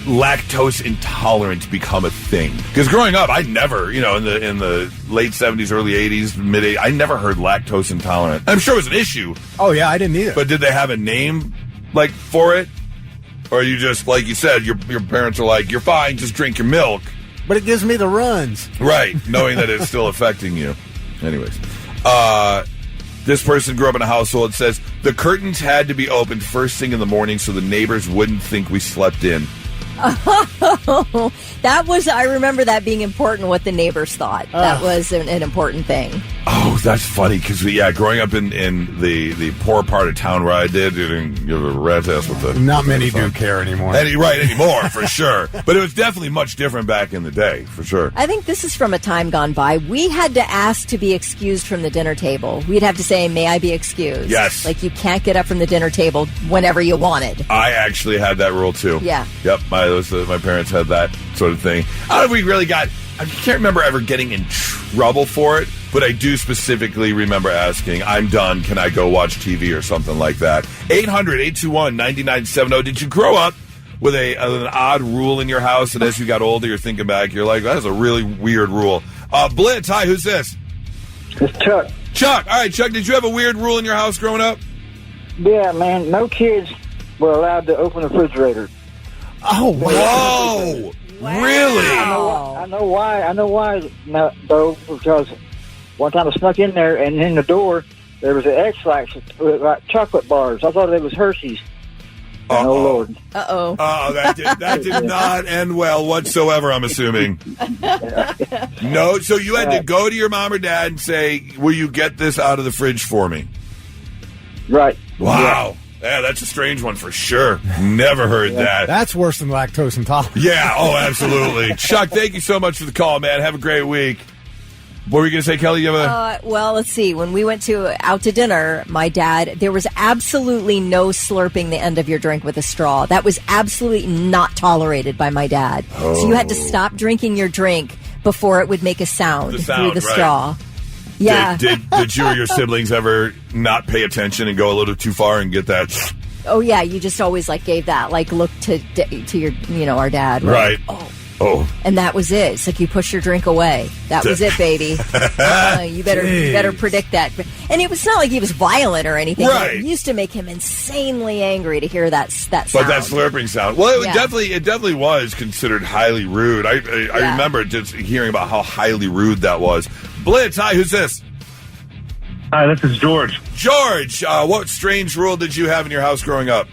lactose intolerance become a thing? Because growing up, I never, in the late 70s, early 80s, mid 80s, I never heard lactose intolerant. I'm sure it was an issue. Oh yeah, I didn't either. But did they have a name like for it? Or you just, like you said, your parents are like, you're fine, just drink your milk. But it gives me the runs. Right, knowing that it's still affecting you. Anyways, this person grew up in a household that says the curtains had to be opened first thing in the morning so the neighbors wouldn't think we slept in. I remember that being important, what the neighbors thought. That was an important thing. Oh, that's funny, because, growing up in the poor part of town where I did, you have a rat's ass with the... Not many do care anymore. Anymore, for sure. But it was definitely much different back in the day, for sure. I think this is from a time gone by. We had to ask to be excused from the dinner table. We'd have to say, may I be excused? Yes. Like, you can't get up from the dinner table whenever you wanted. I actually had that rule, too. Yeah. Yep, my parents had that sort of thing. I don't know if we really I can't remember ever getting in trouble for it, but I do specifically remember asking, I'm done, can I go watch TV or something like that? 800-821-9970. Did you grow up with an odd rule in your house, and as you got older, you're thinking back, you're like, that's a really weird rule. Blitz, hi, who's this? It's Chuck. Chuck. All right, Chuck, did you have a weird rule in your house growing up? Yeah, man, no kids were allowed to open the refrigerator. Oh, whoa! Wow. Really? I know why. No, though, because one time I snuck in there, and in the door there was an X-Lax with like chocolate bars. I thought it was Hershey's. Oh Lord! Uh-oh. Oh, that did not end well whatsoever, I'm assuming. No, so you had to go to your mom or dad and say, will you get this out of the fridge for me? Right. Wow. Yeah, that's a strange one for sure. Never heard that. That's worse than lactose intolerance. Yeah, absolutely. Chuck, thank you so much for the call, man. Have a great week. What were you going to say, Kelly? You have well, let's see. When we went out to dinner, my dad, there was absolutely no slurping the end of your drink with a straw. That was absolutely not tolerated by my dad. Oh. So you had to stop drinking your drink before it would make a sound through the straw. Yeah. Did you or your siblings ever not pay attention and go a little too far and get that? Oh yeah, you just always gave that look to your our dad. Right. Oh. And that was it. It's like you push your drink away. That was it, baby. You better predict that. And it was not like he was violent or anything. Right. It used to make him insanely angry to hear that sound. But that slurping sound. Well, it definitely was considered highly rude. I remember just hearing about how highly rude that was. Blitz, hi, who's this? Hi, this is George. George, what strange rule did you have in your house growing up?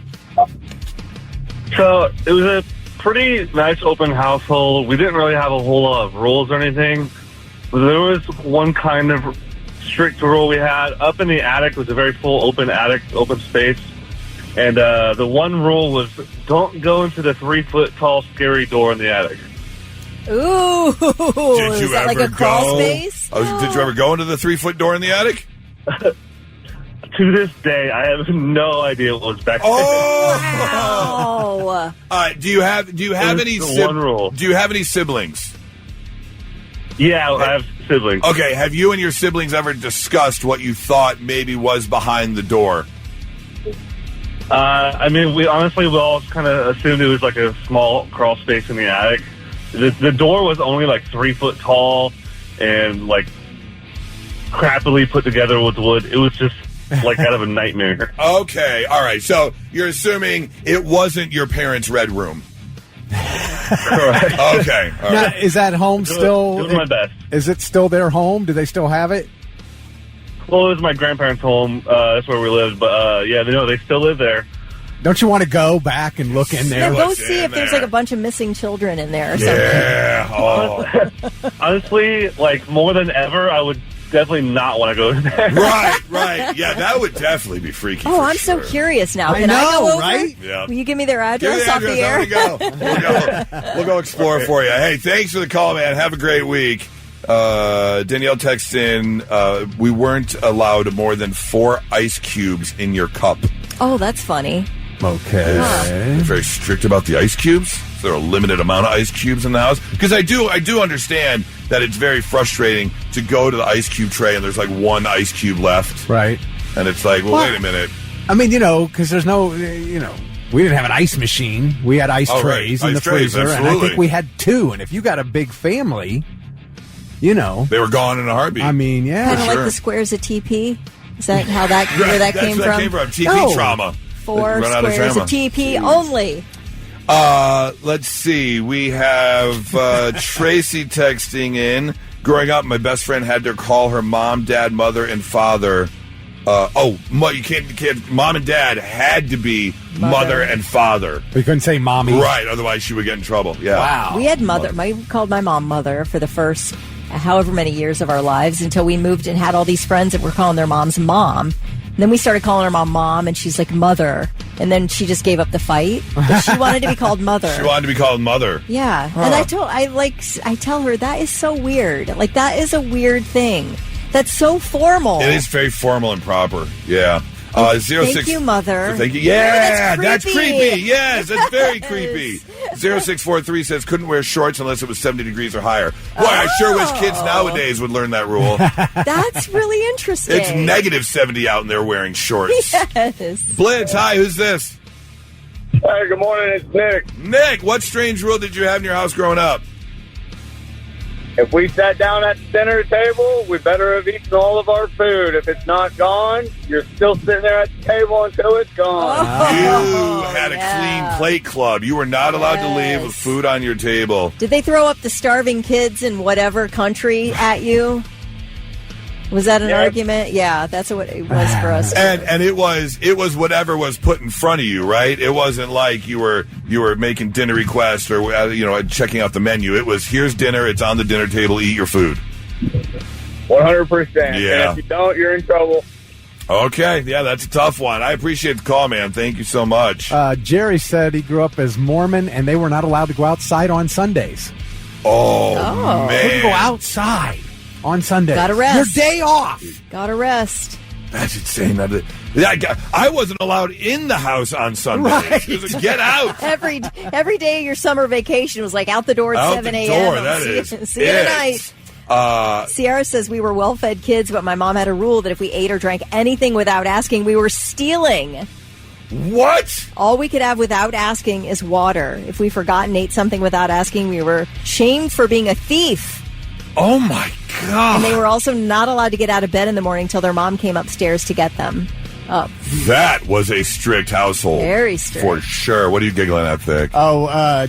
So, it was a pretty nice open household. We didn't really have a whole lot of rules or anything. But there was one kind of strict rule we had. Up in the attic was a very full open attic, open space. And the one rule was don't go into the 3-foot tall scary door in the attic. Ooh. Did you is that ever like a crawl space? Did you ever go into the 3-foot door in the attic? to this day, I have no idea what was back then. Wow. Do you have any one rule. Do you have any siblings? Yeah, I have siblings. Okay, have you and your siblings ever discussed what you thought maybe was behind the door? I mean, we all kind of assumed it was like a small crawl space in the attic. The door was only like 3 foot tall and like crappily put together with wood. It was just like out of a nightmare. Okay, all right. So you're assuming it wasn't your parents' red room. Correct. Okay. All Now, right. is that home still? Doing my best. Is it still their home? Do they still have it? Well, it was my grandparents' home. That's where we lived. But yeah, they still live there. Don't you want to go back and look in there? Yeah, go see if there's like a bunch of missing children in there or something. Yeah. Oh. Honestly, like more than ever, I would definitely not want to go there. Right. Yeah, that would definitely be freaky. Oh, I'm sure. so curious now. I Can I know, go over? right? Yeah. Will you give me their address Give me off the air? There we go. We'll go explore for you. Hey, thanks for the call, man. Have a great week. Danielle texts in, we weren't allowed more than 4 ice cubes in your cup. Oh, that's funny. Okay. They're very strict about the ice cubes. Is there a limited amount of ice cubes in the house? Because I do understand that it's very frustrating to go to the ice cube tray and there's like 1 ice cube left. Right. And it's like, well, wait a minute. I mean, because there's no, we didn't have an ice machine. We had ice trays in the freezer, absolutely. and I think we had 2. And if you got a big family, they were gone in a heartbeat. I mean, yeah. Kind of like the squares of TP. Is that how that where that came from? That came from TP trauma. 4 squares of TP only. Let's see. We have Tracy texting in. Growing up, my best friend had to call her mom, dad, mother, and father. You can't. Mom and dad had to be mother and father. We couldn't say mommy. Right, otherwise she would get in trouble. Yeah. Wow. We had mother. We called my mom mother for the first however many years of our lives until we moved and had all these friends that were calling their moms mom. And then we started calling her mom, and she's like mother. And then she just gave up the fight. But she wanted to be called mother. She wanted to be called mother. Yeah. And I tell her that is so weird. Like, that is a weird thing. That's so formal. It is very formal and proper. Yeah. 06. Thank you, mother. Thank you. Yeah, That's creepy. that's creepy. Yes, that's very creepy. 0643 says couldn't wear shorts unless it was 70 degrees or higher. Boy, I sure wish kids nowadays would learn that rule. That's really interesting. It's negative 70 out and they're wearing shorts. Yes. Blitz, hi, who's this? Hey, good morning. It's Nick. Nick, what strange rule did you have in your house growing up? If we sat down at the dinner table, we better have eaten all of our food. If it's not gone, you're still sitting there at the table until it's gone. You had a clean plate club. You were not allowed to leave with food on your table. Did they throw up the starving kids in whatever country at you? Was that an argument? Yeah, that's what it was for us. And it was whatever was put in front of you, right? It wasn't like you were making dinner requests or checking out the menu. It was, here's dinner, it's on the dinner table, eat your food. 100%. Yeah. And if you don't, you're in trouble. Okay, yeah, that's a tough one. I appreciate the call, man. Thank you so much. Jerry said he grew up as Mormon, and they were not allowed to go outside on Sundays. Oh. man. Couldn't go outside on Sundays. Gotta rest. Your day off. Gotta rest. That's insane. I wasn't allowed in the house on Sundays. Right. It was like, get out. Every day of your summer vacation was like out the door at Out 7 the a.m. door, that See is you it. tonight. Sierra says we were well-fed kids, but my mom had a rule that if we ate or drank anything without asking, we were stealing. What? All we could have without asking is water. If we forgot and ate something without asking, we were shamed for being a thief. Oh, my God. And they were also not allowed to get out of bed in the morning till their mom came upstairs to get them up. That was a strict household. Very strict. For sure. What are you giggling at, Vic?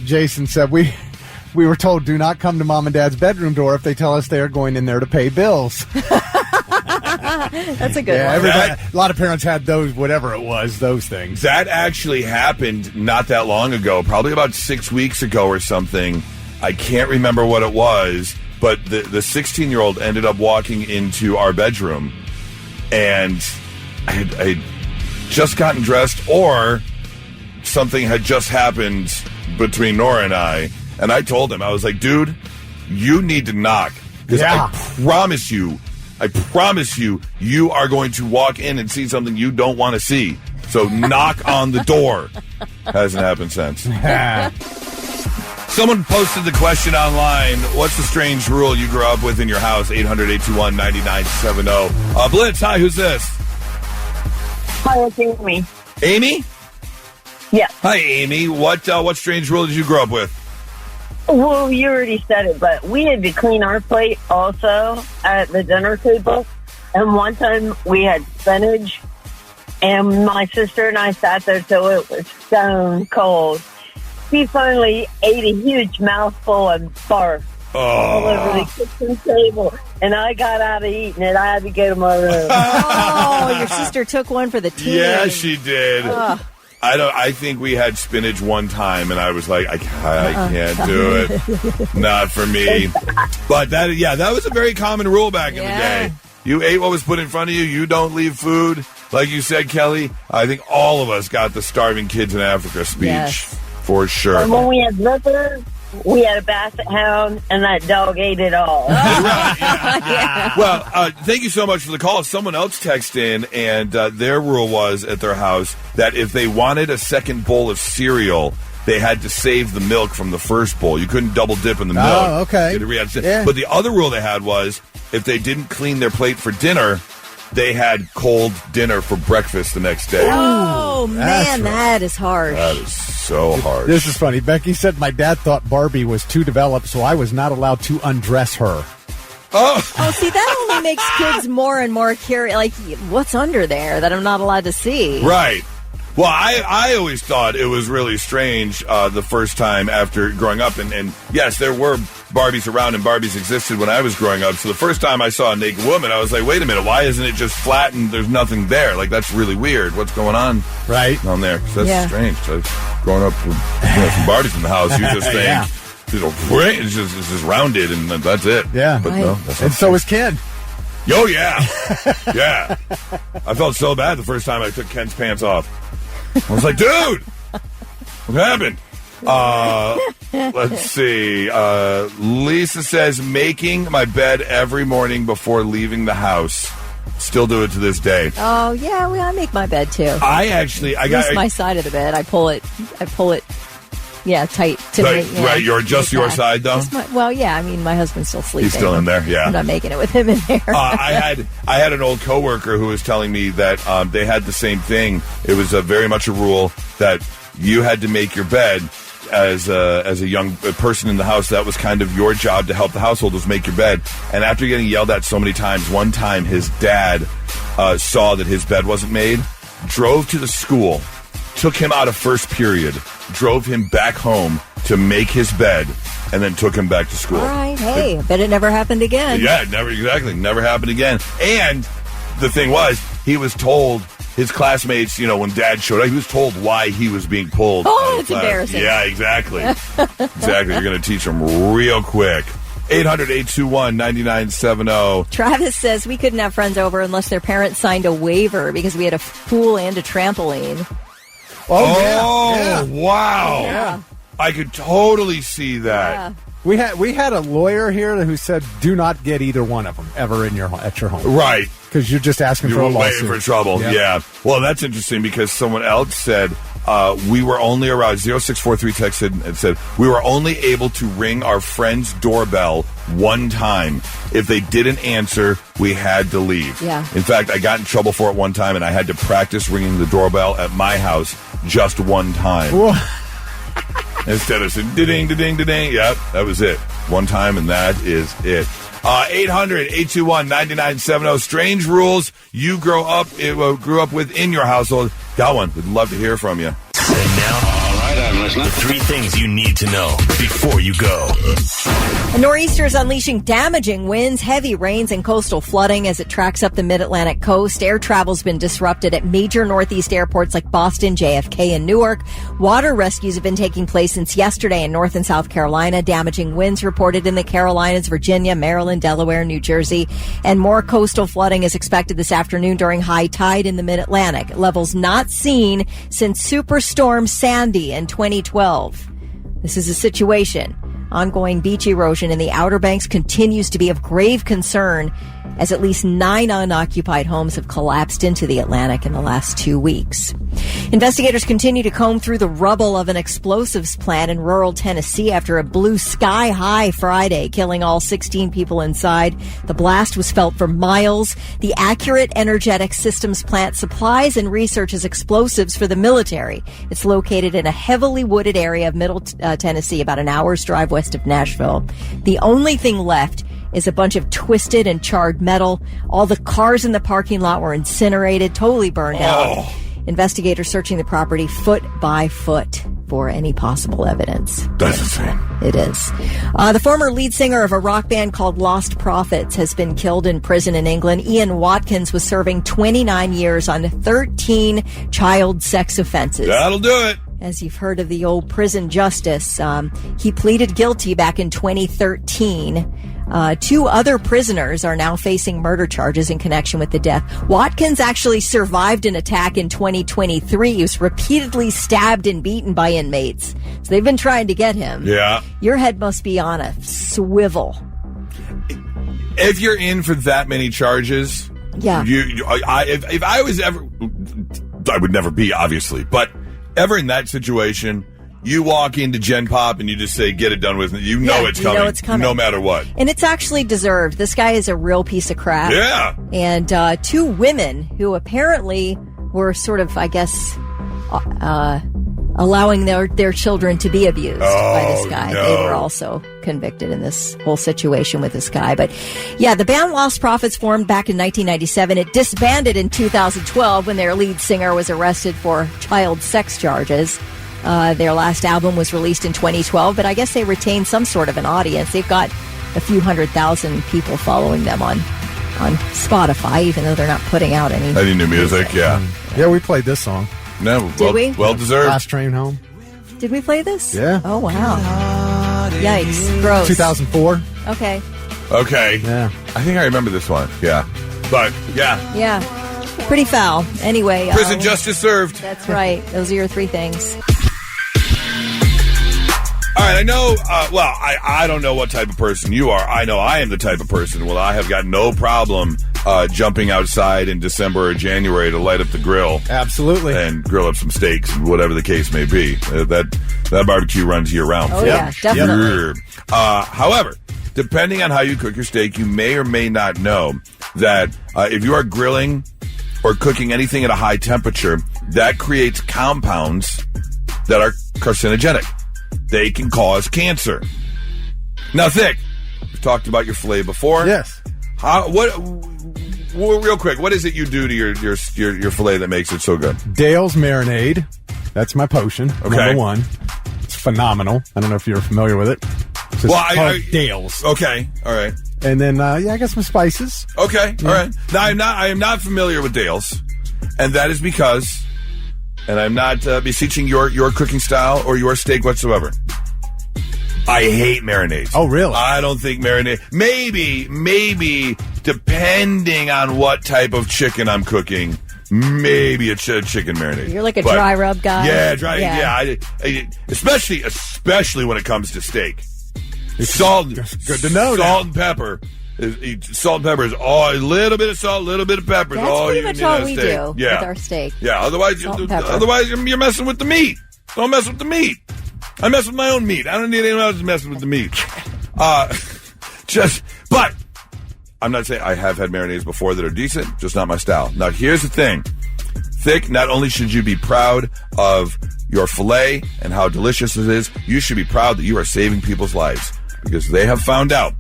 Jason said we were told do not come to mom and dad's bedroom door if they tell us they are going in there to pay bills. That's a good one. A lot of parents had those, whatever it was, those things. That actually happened not that long ago, probably about 6 weeks ago or something. I can't remember what it was, but the 16-year-old ended up walking into our bedroom, and I had just gotten dressed, or something had just happened between Nora and I told him, I was like, dude, you need to knock, because I promise you, I promise you, you are going to walk in and see something you don't want to see. So knock on the door. Hasn't happened since. Someone posted the question online. What's the strange rule you grew up with in your house? 800-821-9970. Blitz, hi, who's this? Hi, it's Amy. Amy? Yeah. Hi, Amy. What strange rule did you grow up with? Well, you already said it, but we had to clean our plate also at the dinner table. And one time we had spinach, and my sister and I sat there till it was stone cold. She finally ate a huge mouthful and barfed all over the kitchen table. And I got out of eating it. I had to go to my room. Oh, your sister took one for the team. Yeah, she did. I think we had spinach one time, and I was like, I can't do it. Not for me. But that was a very common rule back in the day. You ate what was put in front of you. You don't leave food. Like you said, Kelly, I think all of us got the starving kids in Africa speech for sure. And when we had liver, we had a basset hound, and that dog ate it all. Well, thank you so much for the call. Someone else texted in, and their rule was at their house that if they wanted a second bowl of cereal, they had to save the milk from the first bowl. You couldn't double dip in the milk. Oh, okay. But the other rule they had was if they didn't clean their plate for dinner, they had cold dinner for breakfast the next day. Oh, man, that is harsh. That is so hard. This is funny. Becky said my dad thought Barbie was too developed, so I was not allowed to undress her. Oh, see, that only makes kids more and more curious. Like, what's under there that I'm not allowed to see? Right. Well, I always thought it was really strange the first time after growing up. And yes, there were Barbies around and Barbies existed when I was growing up. So the first time I saw a naked woman, I was like, wait a minute, why isn't it just flat and there's nothing there? Like, that's really weird. What's going on down there? So that's strange. So growing up with some Barbies in the house, you just think, it's just rounded and that's it. Yeah. But no, that's and so is Ken. Oh, yeah. Yeah. I felt so bad the first time I took Ken's pants off. I was like, dude, what happened? Let's see. Lisa says, making my bed every morning before leaving the house. Still do it to this day. Oh, yeah, I make my bed, too. I got my side of the bed. I pull it, tight to me. Yeah, right, you're just your side, though? My husband's still sleeping. He's still in there, yeah. I'm not making it with him in there. I had an old coworker who was telling me that they had the same thing. It was very much a rule that you had to make your bed as a young person in the house. That was kind of your job to help the household, was make your bed. And after getting yelled at so many times, one time his dad saw that his bed wasn't made, drove to the school, took him out of first period, drove him back home to make his bed, and then took him back to school. All right, hey, I bet it never happened again. Yeah, never happened again. And the thing was, he was told, his classmates, when Dad showed up, he was told why he was being pulled. Oh, it's embarrassing. Yeah, exactly. Exactly. You're going to teach him real quick. 800-821-9970. Travis says we couldn't have friends over unless their parents signed a waiver because we had a pool and a trampoline. Oh, wow. Yeah. I could totally see that. Yeah. We had a lawyer here who said do not get either one of them ever at your home. Right. Because you're just asking for a lawsuit. Waiting for trouble, yeah. Well, that's interesting because someone else said we were only around 0643 texted and said we were only able to ring our friend's doorbell one time. If they didn't answer, we had to leave. Yeah. In fact, I got in trouble for it one time, and I had to practice ringing the doorbell at my house just one time. Instead of saying ding, ding, ding, ding. Yep, that was it. One time, and that is it. 800-821-9970. Strange rules you grew up with in your household. Got one. We'd love to hear from you. And now, all right, I'm listening. The 3 things you need to know before you go. A nor'easter is unleashing damaging winds, heavy rains, and coastal flooding as it tracks up the mid-Atlantic coast. Air travel's been disrupted at major northeast airports like Boston, JFK, and Newark. Water rescues have been taking place since yesterday in North and South Carolina. Damaging winds reported in the Carolinas, Virginia, Maryland, Delaware, New Jersey. And more coastal flooding is expected this afternoon during high tide in the mid-Atlantic. Levels not seen since Superstorm Sandy in 2012. This is a situation Ongoing beach erosion in the Outer Banks continues to be of grave concern as at least 9 unoccupied homes have collapsed into the Atlantic in the last 2 weeks. Investigators continue to comb through the rubble of an explosives plant in rural Tennessee after it blew sky-high Friday, killing all 16 people inside. The blast was felt for miles. The Accurate Energetic Systems plant supplies and researches explosives for the military. It's located in a heavily wooded area of Middle Tennessee, about an hour's drive west of Nashville. The only thing left is a bunch of twisted and charred metal. All the cars in the parking lot were incinerated, totally burned out. Investigators searching the property foot by foot for any possible evidence. That's insane. It is. The former lead singer of a rock band called Lost Prophets has been killed in prison in England. Ian Watkins was serving 29 years on 13 child sex offenses. That'll do it. As you've heard of the old prison justice, he pleaded guilty back in 2013. 2 other prisoners are now facing murder charges in connection with the death. Watkins actually survived an attack in 2023. He was repeatedly stabbed and beaten by inmates. So they've been trying to get him. Yeah. Your head must be on a swivel. If you're in for that many charges, yeah. If I was ever, I would never be, obviously, but ever in that situation, you walk into Gen Pop and you just say, get it done with. You know it's coming. You know it's coming. No matter what. And it's actually deserved. This guy is a real piece of crap. Yeah. And 2 women who apparently were sort of, I guess, allowing their children to be abused by this guy. No. They were also convicted in this whole situation with this guy. But yeah, the band Lost Prophets formed back in 1997. It disbanded in 2012 when their lead singer was arrested for child sex charges. Their last album was released in 2012, but I guess they retained some sort of an audience. They've got a few 100,000 people following them on Spotify, even though they're not putting out any new music. Yeah. Yeah, we played this song. No, Did we? Well deserved. Last Train Home. Did we play this? Yeah. Oh, wow. Yikes. Gross. 2004. Okay. Yeah. I think I remember this one. Yeah. But, yeah. Yeah. Pretty foul. Anyway. Prison justice served. That's right. Those are your 3 things. All right, I know, I don't know what type of person you are. I know I am the type of person. Well, I have got no problem jumping outside in December or January to light up the grill. Absolutely. And grill up some steaks, whatever the case may be. That barbecue runs year-round. Oh, yeah, definitely. However, depending on how you cook your steak, you may or may not know that if you are grilling or cooking anything at a high temperature, that creates compounds that are carcinogenic. They can cause cancer. Now, Thick, we've talked about your filet before. Yes. Real quick, what is it you do to your filet that makes it so good? Dale's Marinade. That's my potion. Okay. Number 1. It's phenomenal. I don't know if you're familiar with it. It's called Dale's. Okay. All right. And then, I got some spices. Okay. All right. Now, I am not familiar with Dale's, and that is because... And I'm not beseeching your cooking style or your steak whatsoever. I hate marinades. Oh, really? I don't think marinade. Maybe, depending on what type of chicken I'm cooking, maybe a chicken marinade. You're like a dry rub guy. Yeah, dry. Yeah, especially when it comes to steak. Salt. Good to know. Salt and pepper. Salt and pepper is all a little bit of salt, a little bit of pepper. That's all pretty you much need all on a we steak. do with our steak. Yeah, otherwise you're messing with the meat. Don't mess with the meat. I mess with my own meat. I don't need anyone else messing with the meat. But I'm not saying I have had marinades before that are decent, just not my style. Now here's the thing. Thick, not only should you be proud of your filet and how delicious it is, you should be proud that you are saving people's lives because they have found out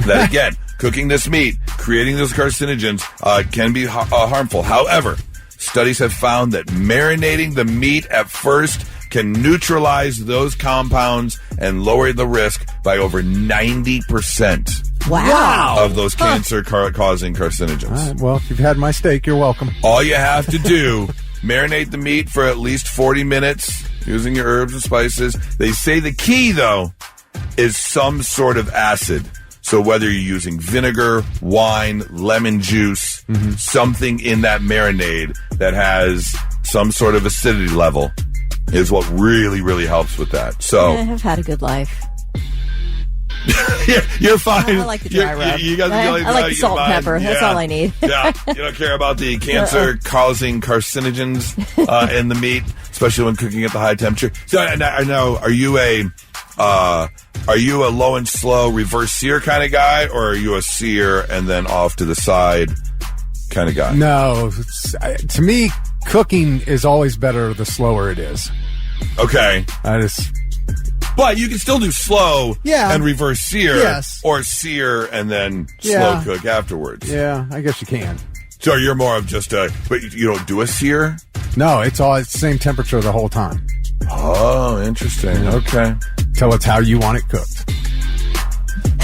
that, again, cooking this meat, creating those carcinogens can be harmful. However, studies have found that marinating the meat at first can neutralize those compounds and lower the risk by over 90%. Wow. Of those cancer-causing carcinogens. All right, well, if you've had my steak, you're welcome. All you have to do, marinate the meat for at least 40 minutes using your herbs and spices. They say the key, though, is some sort of acid. So whether you're using vinegar, wine, lemon juice, something in that marinade that has some sort of acidity level is what really, really helps with that. So I have had a good life. You're fine. I like the dry rub. I like the salt and pepper. That's all I need. Yeah, you don't care about the cancer-causing carcinogens in the meat, especially when cooking at the high temperature. So I know. Are you a low and slow reverse sear kind of guy, or are you a sear and then off to the side kind of guy? No, to me, cooking is always better the slower it is. Okay. But you can still do slow and reverse sear, or sear and then slow cook afterwards. Yeah, I guess you can. So you're more of just but you don't do a sear? No, it's the same temperature the whole time. Oh, interesting. Yeah. Okay. Till it's how you want it cooked.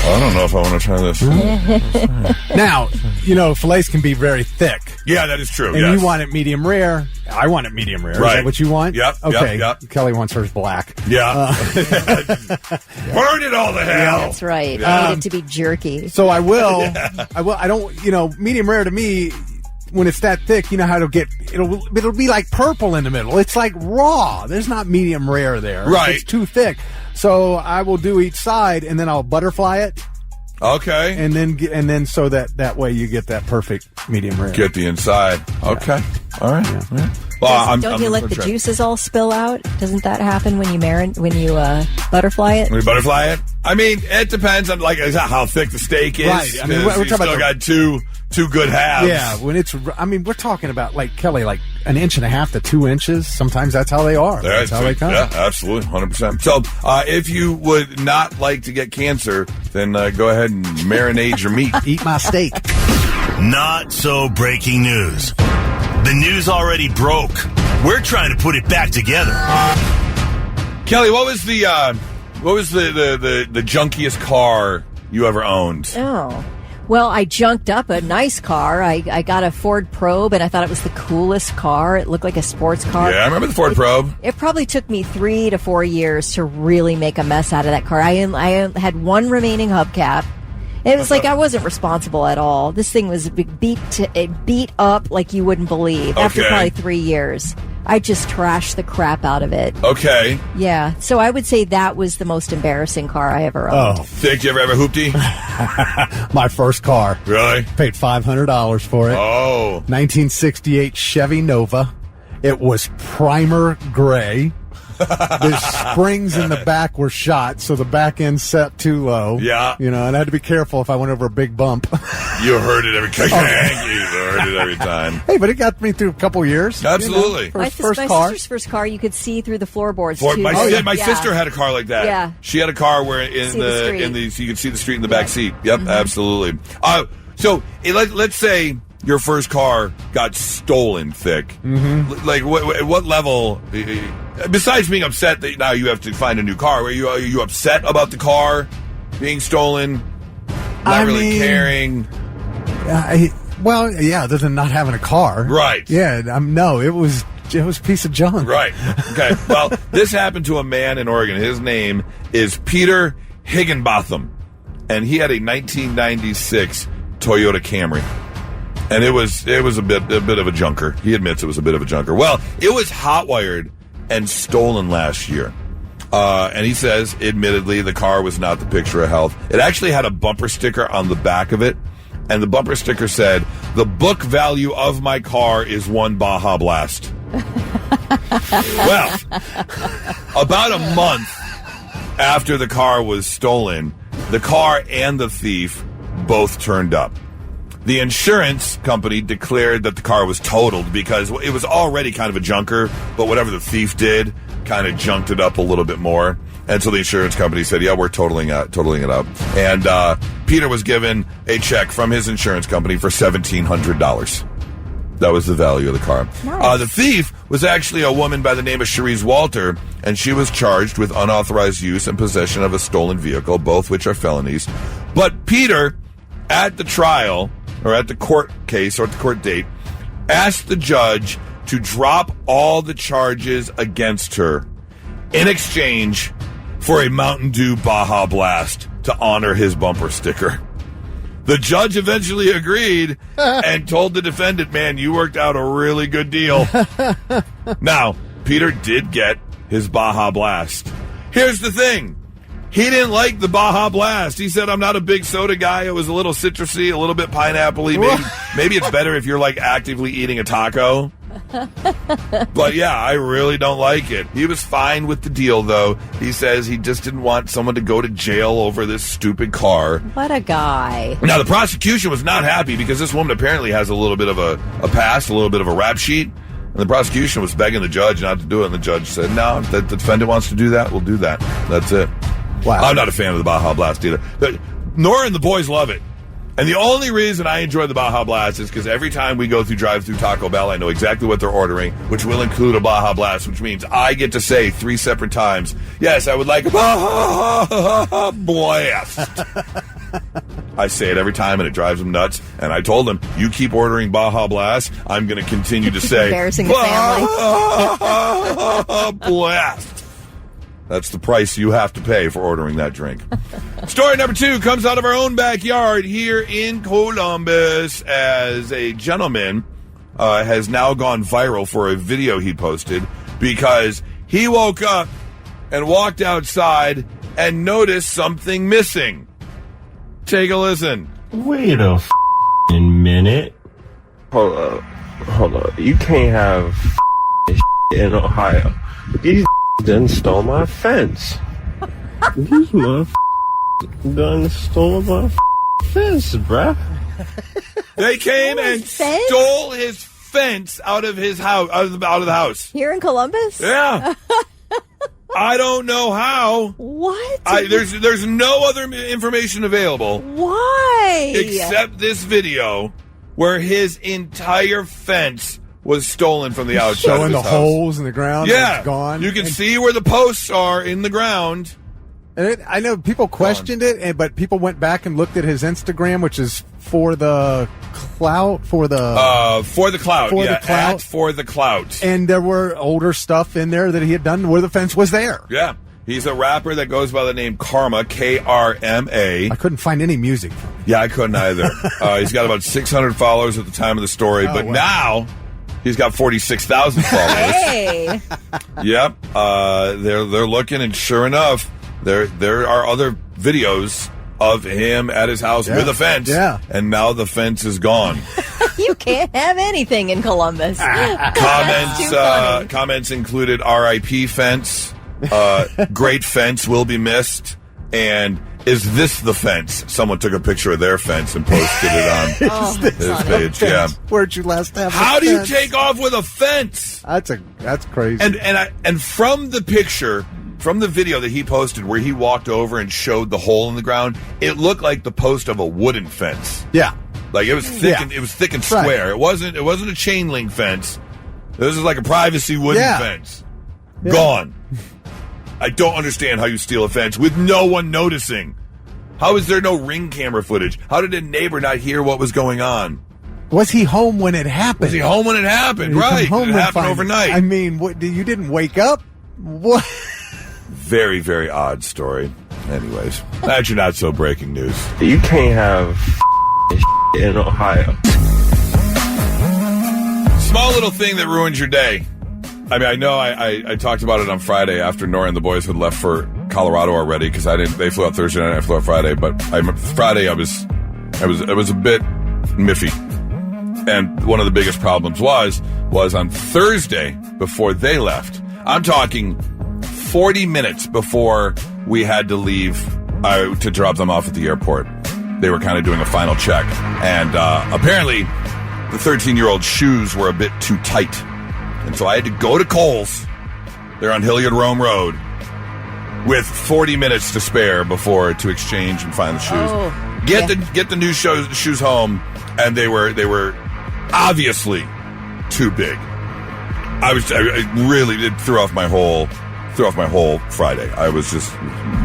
I don't know if I want to try this. Now, fillets can be very thick. Yeah, that is true. And you want it medium rare. I want it medium rare. Right. Is that what you want? Yep. Okay. Yep. Kelly wants hers black. Yeah. Burn it all to hell. That's right. I need it to be jerky. So I will. I will. I don't. Medium rare to me. When it's that thick, you know how it'll be like purple in the middle. It's like raw. There's not medium rare there. Right. It's too thick. So I will do each side, and then I'll butterfly it. Okay. And then so that way you get that perfect medium rare. Get the inside. Okay. Yeah. All right. Yeah. Well, don't you let the juices all spill out? Doesn't that happen when you butterfly it? When you butterfly it? I mean, it depends on how thick the steak is. Right. I mean, we're talking about got two good halves. Yeah. We're talking about like Kelly, like an inch and a half to 2 inches. Sometimes that's how they are. That's how they come. Yeah, absolutely, 100%. So, if you would not like to get cancer, then go ahead and marinate your meat. Eat my steak. Not so breaking news. The news already broke. We're trying to put it back together. Kelly, what was the junkiest car you ever owned? Oh. Well, I junked up a nice car. I got a Ford Probe, and I thought it was the coolest car. It looked like a sports car. Yeah, I remember the Ford Probe. It probably took me 3 to 4 years to really make a mess out of that car. I had one remaining hubcap. It was like I wasn't responsible at all. This thing was beat up like you wouldn't believe. Okay. After probably 3 years, I just trashed the crap out of it. Okay. Yeah. So I would say that was the most embarrassing car I ever owned. Oh. Think you ever have a hoopty? My first car. Really? Paid $500 for it. Oh. 1968 Chevy Nova. It was primer gray. The springs in the back were shot, so the back end set too low. Yeah. And I had to be careful if I went over a big bump. You heard it every time. You heard it every time. Hey, but it got me through a couple years. Absolutely. My sister's first car, you could see through the floorboards too. My sister had a car like that. Yeah. She had a car where so you could see the street in the back seat. Yep, absolutely. So let's say your first car got stolen, Thick. Mm-hmm. Like, what level? Besides being upset that now you have to find a new car, are you upset about the car being stolen? Not really caring. Other than not having a car, right? Yeah, no, it was a piece of junk, right? Okay. Well, this happened to a man in Oregon. His name is Peter Higginbotham, and he had a 1996 Toyota Camry. And it was a bit of a junker. He admits it was a bit of a junker. Well, it was hotwired and stolen last year. And he says, admittedly, the car was not the picture of health. It actually had a bumper sticker on the back of it. And the bumper sticker said, "The book value of my car is one Baja Blast." Well, about a month after the car was stolen, the car and the thief both turned up. The insurance company declared that the car was totaled because it was already kind of a junker, but whatever the thief did kind of junked it up a little bit more. And so the insurance company said, yeah, we're totaling it up. And Peter was given a check from his insurance company for $1,700. That was the value of the car. Nice. The thief was actually a woman by the name of Cherise Walter, and she was charged with unauthorized use and possession of a stolen vehicle, both which are felonies. But Peter, at the trial, or at the court case, or at the court date, asked the judge to drop all the charges against her in exchange for a Mountain Dew Baja Blast to honor his bumper sticker. The judge eventually agreed and told the defendant, man, you worked out a really good deal. Now, Peter did get his Baja Blast. Here's the thing. He didn't like the Baja Blast. He said, I'm not a big soda guy. It was a little citrusy, a little bit pineapple-y. Maybe it's better if you're, like, actively eating a taco. But, yeah, I really don't like it. He was fine with the deal, though. He says he just didn't want someone to go to jail over this stupid car. What a guy. Now, the prosecution was not happy because this woman apparently has a little bit of a past, a little bit of a rap sheet. And the prosecution was begging the judge not to do it. And the judge said, no, if the defendant wants to do that, we'll do that. That's it. Wow. I'm not a fan of the Baja Blast either. But Nora and the boys love it. And the only reason I enjoy the Baja Blast is because every time we go through drive-through Taco Bell, I know exactly what they're ordering, which will include a Baja Blast, which means I get to say 3 separate times, yes, I would like a Baja Blast. I say it every time, and it drives them nuts. And I told them, you keep ordering Baja Blast, I'm going to continue to say embarrassing the family. Baja Blast. That's the price you have to pay for ordering that drink. Story number 2 comes out of our own backyard here in Columbus, as a gentleman has now gone viral for a video he posted because he woke up and walked outside and noticed something missing. Take a listen. Wait a minute. Hold up. You can't have in Ohio. These done stole my fence. These motherfuckers done stole my fence, bruh. They came and stole his fence out of his house, out of the house. Here in Columbus? Yeah. I don't know how. What? There's no other information available. Why? Except this video where his entire fence was stolen from the outside. Showing the house. holes in the ground. Yeah, it's gone. You can see where the posts are in the ground. And I know people questioned it, but people went back and looked at his Instagram, which is for the clout, for the clout. And there were older stuff in there that he had done where the fence was there. Yeah. He's a rapper that goes by the name Karma, Krma. I couldn't find any music. Yeah, I couldn't either. He's got about 600 followers at the time of the story, but now he's got 46,000 followers. Hey. Yep. They're looking, and sure enough, there are other videos of him at his house with a fence. Yeah. And now the fence is gone. You can't have anything in Columbus. Comments included RIP fence, great fence, will be missed, and is this the fence? Someone took a picture of their fence and posted it on his page. Yeah. Where'd you last have? How do you take off with a fence? That's crazy. And from the picture, from the video that he posted where he walked over and showed the hole in the ground, it looked like the post of a wooden fence. Yeah. Like it was thick and square. Right. It wasn't a chain link fence. This is like a privacy wooden fence. Yeah. Gone. I don't understand how you steal a fence with no one noticing. How is there no ring camera footage? How did a neighbor not hear what was going on? Was he home when it happened? Was he home when it happened? Right. It happened overnight. I mean, you didn't wake up? What? Very, very odd story. Anyways, that's your not so breaking news. You can't have in Ohio. Small little thing that ruins your day. I mean, I know I talked about it on Friday after Nora and the boys had left for Colorado already because they flew out Thursday night, I flew out Friday. But Friday I was a bit miffy, and one of the biggest problems was on Thursday before they left. I'm talking 40 minutes before we had to leave to drop them off at the airport. They were kind of doing a final check, and apparently the 13-year-old's shoes were a bit too tight. And so I had to go to Kohl's. They're on Hilliard Rome Road with 40 minutes to spare to exchange and find the shoes. Get the new shoes home, and they were obviously too big. It really threw off my whole Friday. I was just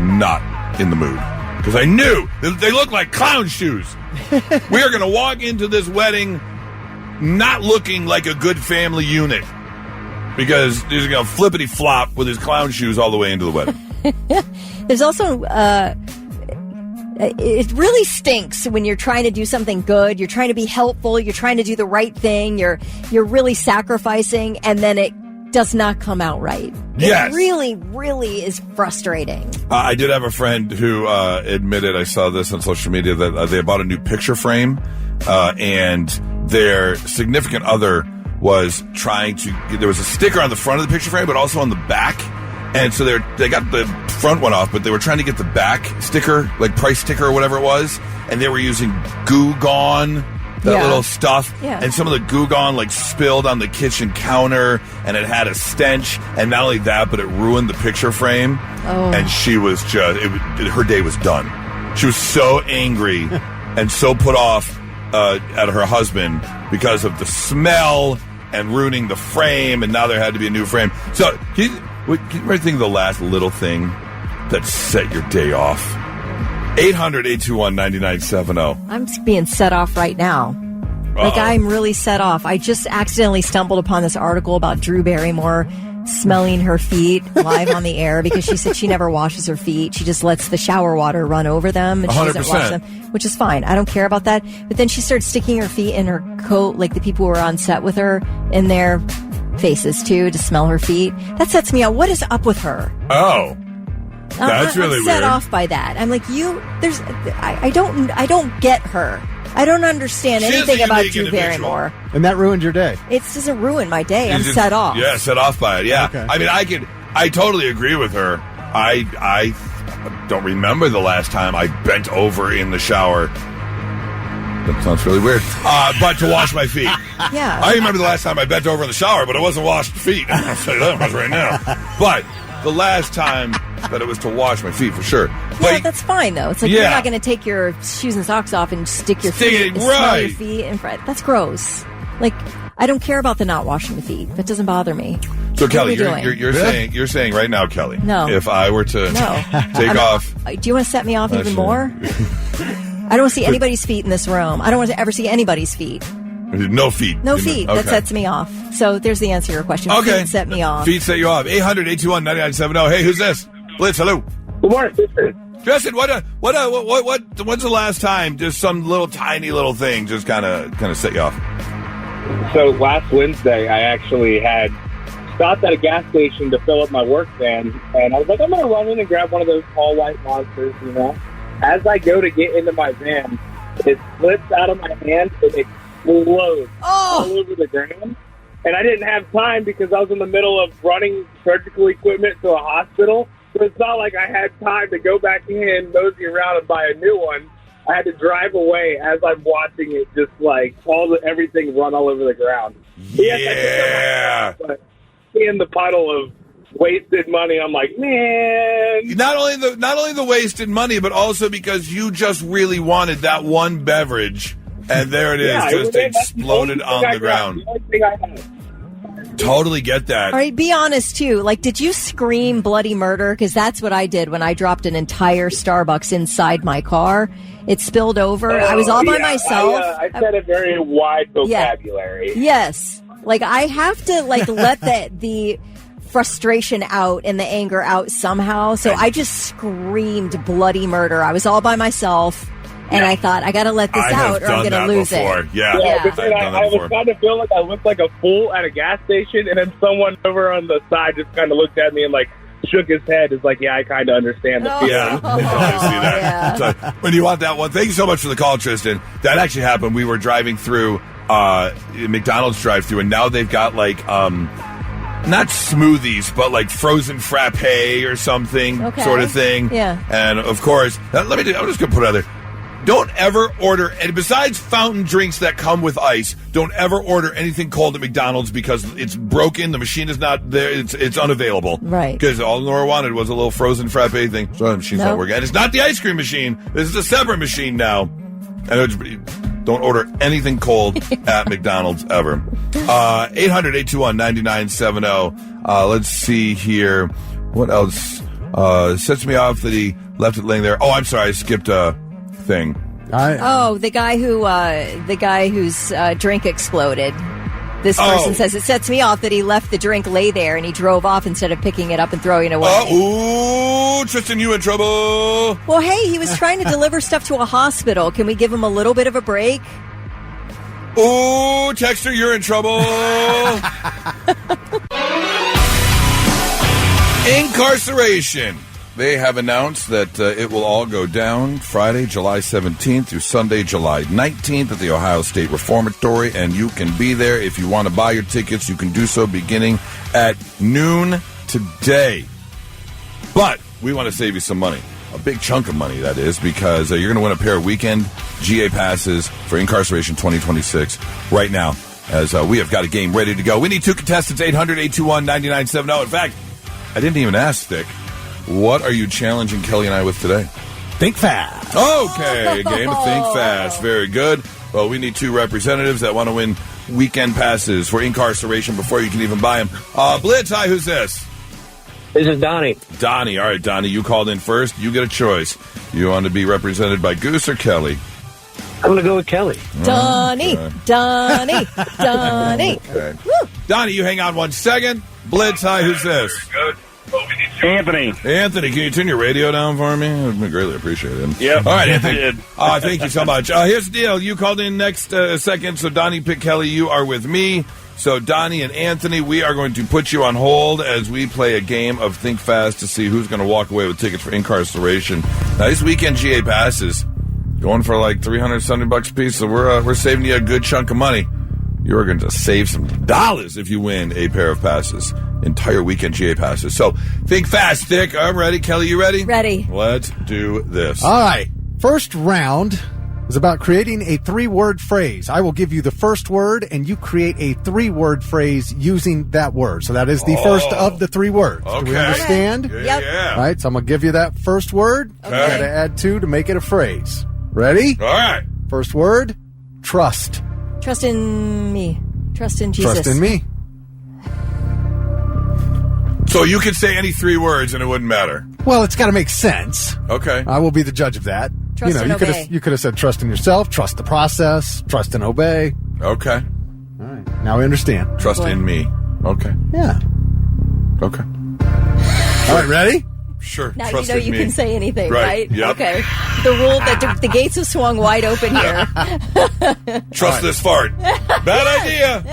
not in the mood because I knew they looked like clown shoes. We are going to walk into this wedding not looking like a good family unit. Because he's going to flippity flop with his clown shoes all the way into the wedding. There's also, it really stinks when you're trying to do something good. You're trying to be helpful. You're trying to do the right thing. You're really sacrificing, and then does not come out right. Yes. It really, really is frustrating. I did have a friend who admitted, I saw this on social media, that they bought a new picture frame and their significant other was trying to, there was a sticker on the front of the picture frame, but also on the back. And so they got the front one off, but they were trying to get the back sticker, like price sticker or whatever it was. And they were using Goo Gone, that little stuff. Yeah. And some of the Goo Gone like spilled on the kitchen counter and it had a stench. And not only that, but it ruined the picture frame. Oh. And she was just, her day was done. She was so angry and so put off at her husband because of the smell and ruining the frame, and now there had to be a new frame. So, can you think of the last little thing that set your day off? 800-821-9970. I'm being set off right now. Like, I'm really set off. I just accidentally stumbled upon this article about Drew Barrymore smelling her feet live on the air because she said she never washes her feet. She just lets the shower water run over them and she 100%. doesn't wash them, which is fine. I don't care about that. But then she started sticking her feet in her coat, like the people who were on set with her, in their faces too, to smell her feet. That sets me out. What is up with her? Oh. That's really I'm set weird. off by that. I'm like, I don't get her. I don't understand anything about Drew Barrymore. And that ruined your day. It doesn't ruin my day. I'm set off. Yeah, set off by it. Yeah. Okay. I mean, I totally agree with her. I don't remember the last time I bent over in the shower. That sounds really weird. But to wash my feet. Yeah. I remember the last time I bent over in the shower, but it wasn't washed feet. I'll tell you that much right now. But the last time that it was to wash my feet, for sure. Yeah, that's fine, though. It's like you're not going to take your shoes and socks off and stick your feet and smell your feet in front. That's gross. Like, I don't care about the not washing the feet. That doesn't bother me. So, what Kelly, you're saying right now, Kelly, no. If I were to take off... Do you want to set me off even more? I don't want to see anybody's feet in this room. I don't want to ever see anybody's feet. No feet. No feet. Okay. That sets me off. So there's the answer to your question. Okay. Feet set me off. Feet set you off. 800-821-9970. Hey, who's this? Blitz, hello. Good morning, Tristan. Tristan, when's the last time just some little tiny little thing just kind of set you off? So last Wednesday, I actually had stopped at a gas station to fill up my work van, and I was like, I'm going to run in and grab one of those tall white monsters, you know. As I go to get into my van, it slips out of my hand and it explodes all over the ground. And I didn't have time because I was in the middle of running surgical equipment to a hospital. So it's not like I had time to go back in, mosey around, and buy a new one. I had to drive away as I'm watching it, just like everything run all over the ground. Yeah. But in the puddle of wasted money, I'm like, man. Not only the wasted money, but also because you just really wanted that one beverage, and there it is, just exploded on the ground. The only thing I had. Totally get that. All right, be honest, too. Like, did you scream bloody murder? Because that's what I did when I dropped an entire Starbucks inside my car. It spilled over. I was all by myself. I said a very wide vocabulary. Yeah. Yes. Like, I have to, like, let the frustration out and the anger out somehow. So I just screamed bloody murder. I was all by myself. And I thought, I got to let this out or I'm going to lose before. it. Yeah. I was kind of feeling like I looked like a fool at a gas station, and then someone over on the side just kind of looked at me and like shook his head. It's like, yeah, I kind of understand the feeling. Yeah, I see that. Yeah. So, when you want that one, thank you so much for the call, Tristan. That actually happened. We were driving through McDonald's drive-through, and now they've got like not smoothies, but like frozen frappe or something sort of thing. Yeah. And of course, I'm just gonna put it out there. Don't ever order, and besides fountain drinks that come with ice, don't ever order anything cold at McDonald's because it's broken, the machine is not there, it's unavailable. Right. Because all Nora wanted was a little frozen frappe thing. So the machine's not working. And it's not the ice cream machine. This is a separate machine now. And don't order anything cold at McDonald's ever. 800-821-9970. Let's see here. What else? Sets me off that he left it laying there. Oh, I'm sorry, I skipped thing. The guy whose drink exploded. This person says it sets me off that he left the drink lay there and he drove off instead of picking it up and throwing it away. Ooh, Tristan, you in trouble. Well, hey, he was trying to deliver stuff to a hospital. Can we give him a little bit of a break? Ooh, Texter, you're in trouble. Incarceration. They have announced that it will all go down Friday, July 17th through Sunday, July 19th at the Ohio State Reformatory, and you can be there. If you want to buy your tickets, you can do so beginning at noon today. But we want to save you some money. A big chunk of money, that is, because you're going to win a pair of weekend GA passes for Incarceration 2026 right now, as we have got a game ready to go. We need 2 contestants, 800-821-9970. In fact, I didn't even ask, Thick. What are you challenging Kelly and I with today? Think fast. Okay, a game of Think Fast. Very good. Well, we need 2 representatives that want to win weekend passes for Incarceration before you can even buy them. Blitz, hi, who's this? This is Donnie. Donnie. All right, Donnie, you called in first. You get a choice. You want to be represented by Goose or Kelly? I'm going to go with Kelly. Donnie. Donnie. Okay. Donnie, you hang on 1 second. Blitz, hi, who's this? Good. Anthony. Anthony, can you turn your radio down for me? I'd greatly appreciate it. Yep. All right, Anthony. Thank you so much. Here's the deal. You called in next second, so Donnie picked Kelly. You are with me. So Donnie and Anthony, we are going to put you on hold as we play a game of Think Fast to see who's going to walk away with tickets for Incarceration. Now, these weekend GA passes going for like $370 a piece, so we're saving you a good chunk of money. You are going to save some dollars if you win a pair of passes. Entire weekend GA passes. So think fast, Thick. I'm ready. Kelly, you ready? Ready. Let's do this. All right. First round is about creating a 3-word phrase. I will give you the first word, and you create a 3-word phrase using that word. So that is the first of the 3 words. Okay. Do we understand? Okay. Yep. Yeah. All right. So I'm going to give you that first word. Okay. You got to add 2 to make it a phrase. Ready? All right. First word, trust. Trust in me. Trust in Jesus. Trust in me. So you could say any 3 words and it wouldn't matter. Well, it's got to make sense. Okay. I will be the judge of that. Trust and obey. You could have said trust in yourself, trust the process, trust and obey. Okay. All right. Now we understand. Trust in me. Okay. Yeah. Okay. All right, ready? Sure. Now Trust you know in you me. can say anything, right? Yep. Okay. The rule that the gates have swung wide open here. Trust this fart. Bad idea.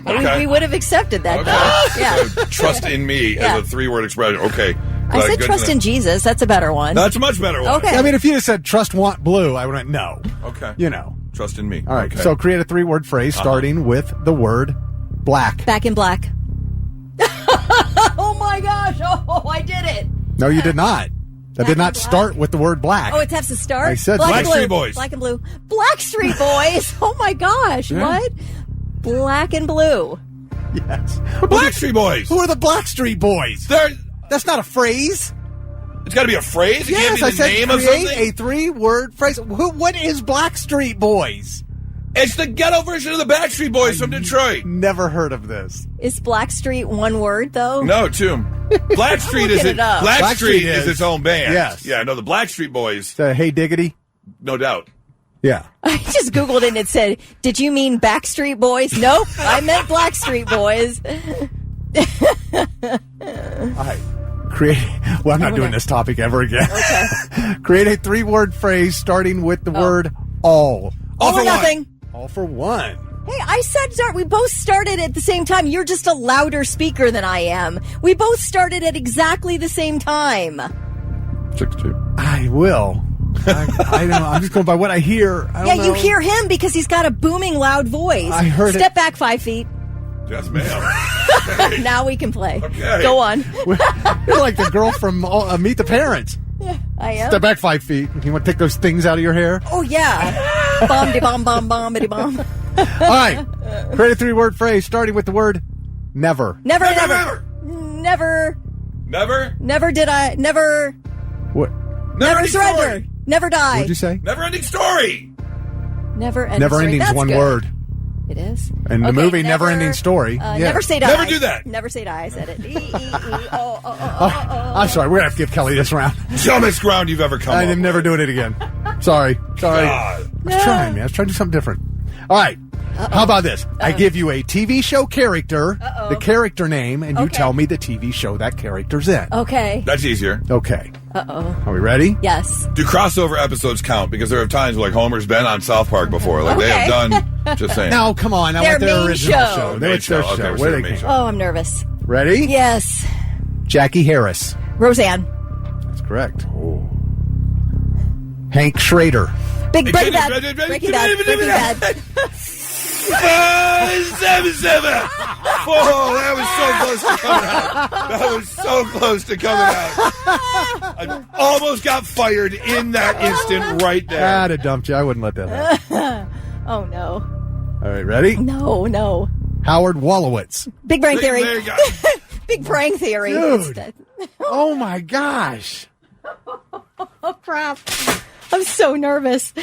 Okay. We would have accepted that, though. Yeah. So, trust in me Yeah. as a 3-word expression. Okay. I said trust in Jesus. That's a better one. That's a much better one. Okay. I mean, if you had said trust, want, blue, I would have went no. Okay. You know. Trust in me. All right. Okay. So create a 3-word phrase starting with the word black. Back in black. Oh, my gosh. Oh, I did it. No, you did not. That did not and black. start with the word black. Oh, it has to start? I said Black and Blackstreet blue. Boys. Black and blue. Blackstreet Boys. Oh, my gosh. Yeah. What? Black and blue. Yes. The Blackstreet Boys. Who are the Blackstreet Boys? That's not a phrase. It's got to be a phrase. It can't Yes, be I the said name of create something. a 3-word phrase. What is Blackstreet Boys? It's the ghetto version of the Backstreet Boys from Detroit. Never heard of this. Is Blackstreet one word, though? No, 2. Blackstreet is looking it up. Blackstreet Blackstreet is its own band. Yes. Yeah, no, the Blackstreet Boys, Hey Diggity? no doubt. Yeah. I just Googled it and it said, did you mean Backstreet Boys? Nope, I meant Blackstreet Boys. All right. I'm not doing this topic ever again. Okay. Create a 3-word phrase starting with the word all. All for or nothing. All for one. Hey, I said start. We both started at the same time. You're just a louder speaker than I am. We both started at exactly the same time. 6-2. I will. I don't know. I'm just going by what I hear. I don't know. You hear him because he's got a booming, loud voice. I heard Step back 5 feet. Yes, ma'am. Hey. Now we can play. Okay. Go on. You're like the girl from Meet the Parents. I am. Step back 5 feet. You want to take those things out of your hair? Oh, yeah. Bomb-de-bomb, bomb-bomb-de-bomb. All right. Create a 3-word phrase starting with the word never. Never. What? Never surrender. Story. Never die. What'd you say? Never-ending story. Never ending Never story. ending is That's one good. word. It is. And the movie Never Ending Story. Yeah. Never say die. Never do that. Never say die. I said it. I'm sorry. We're going to have to give Kelly this round. Dumbest ground you've ever come I up am never with. doing it again. Sorry. God. I was trying, man. I was trying to do something different. All right. How about this? I give you a TV show character, the character name, and you tell me the TV show that character's in. Okay. That's easier. Okay. Uh-oh. Are we ready? Yes. Do crossover episodes count? Because there are times where, like, Homer's been on South Park before. Like, they have done, just saying. No, come on. I Their want their main original show. show. Their Main show. show. Okay, Where their they main came show. Oh, I'm nervous. Ready? Yes. Jackie Harris. Roseanne. That's correct. Hank Schrader. Breaking Bad. Breaking Bad. 7-7. Oh, that was so close to coming out. That was so close to coming out. I almost got fired in that instant right there. I'd have dumped you. I wouldn't let that happen. Oh, no. All right, ready? No. Howard Wolowitz. Big Bang Theory. There you go. Big Bang Theory. Dude. Oh, my gosh. Oh, crap. I'm so nervous.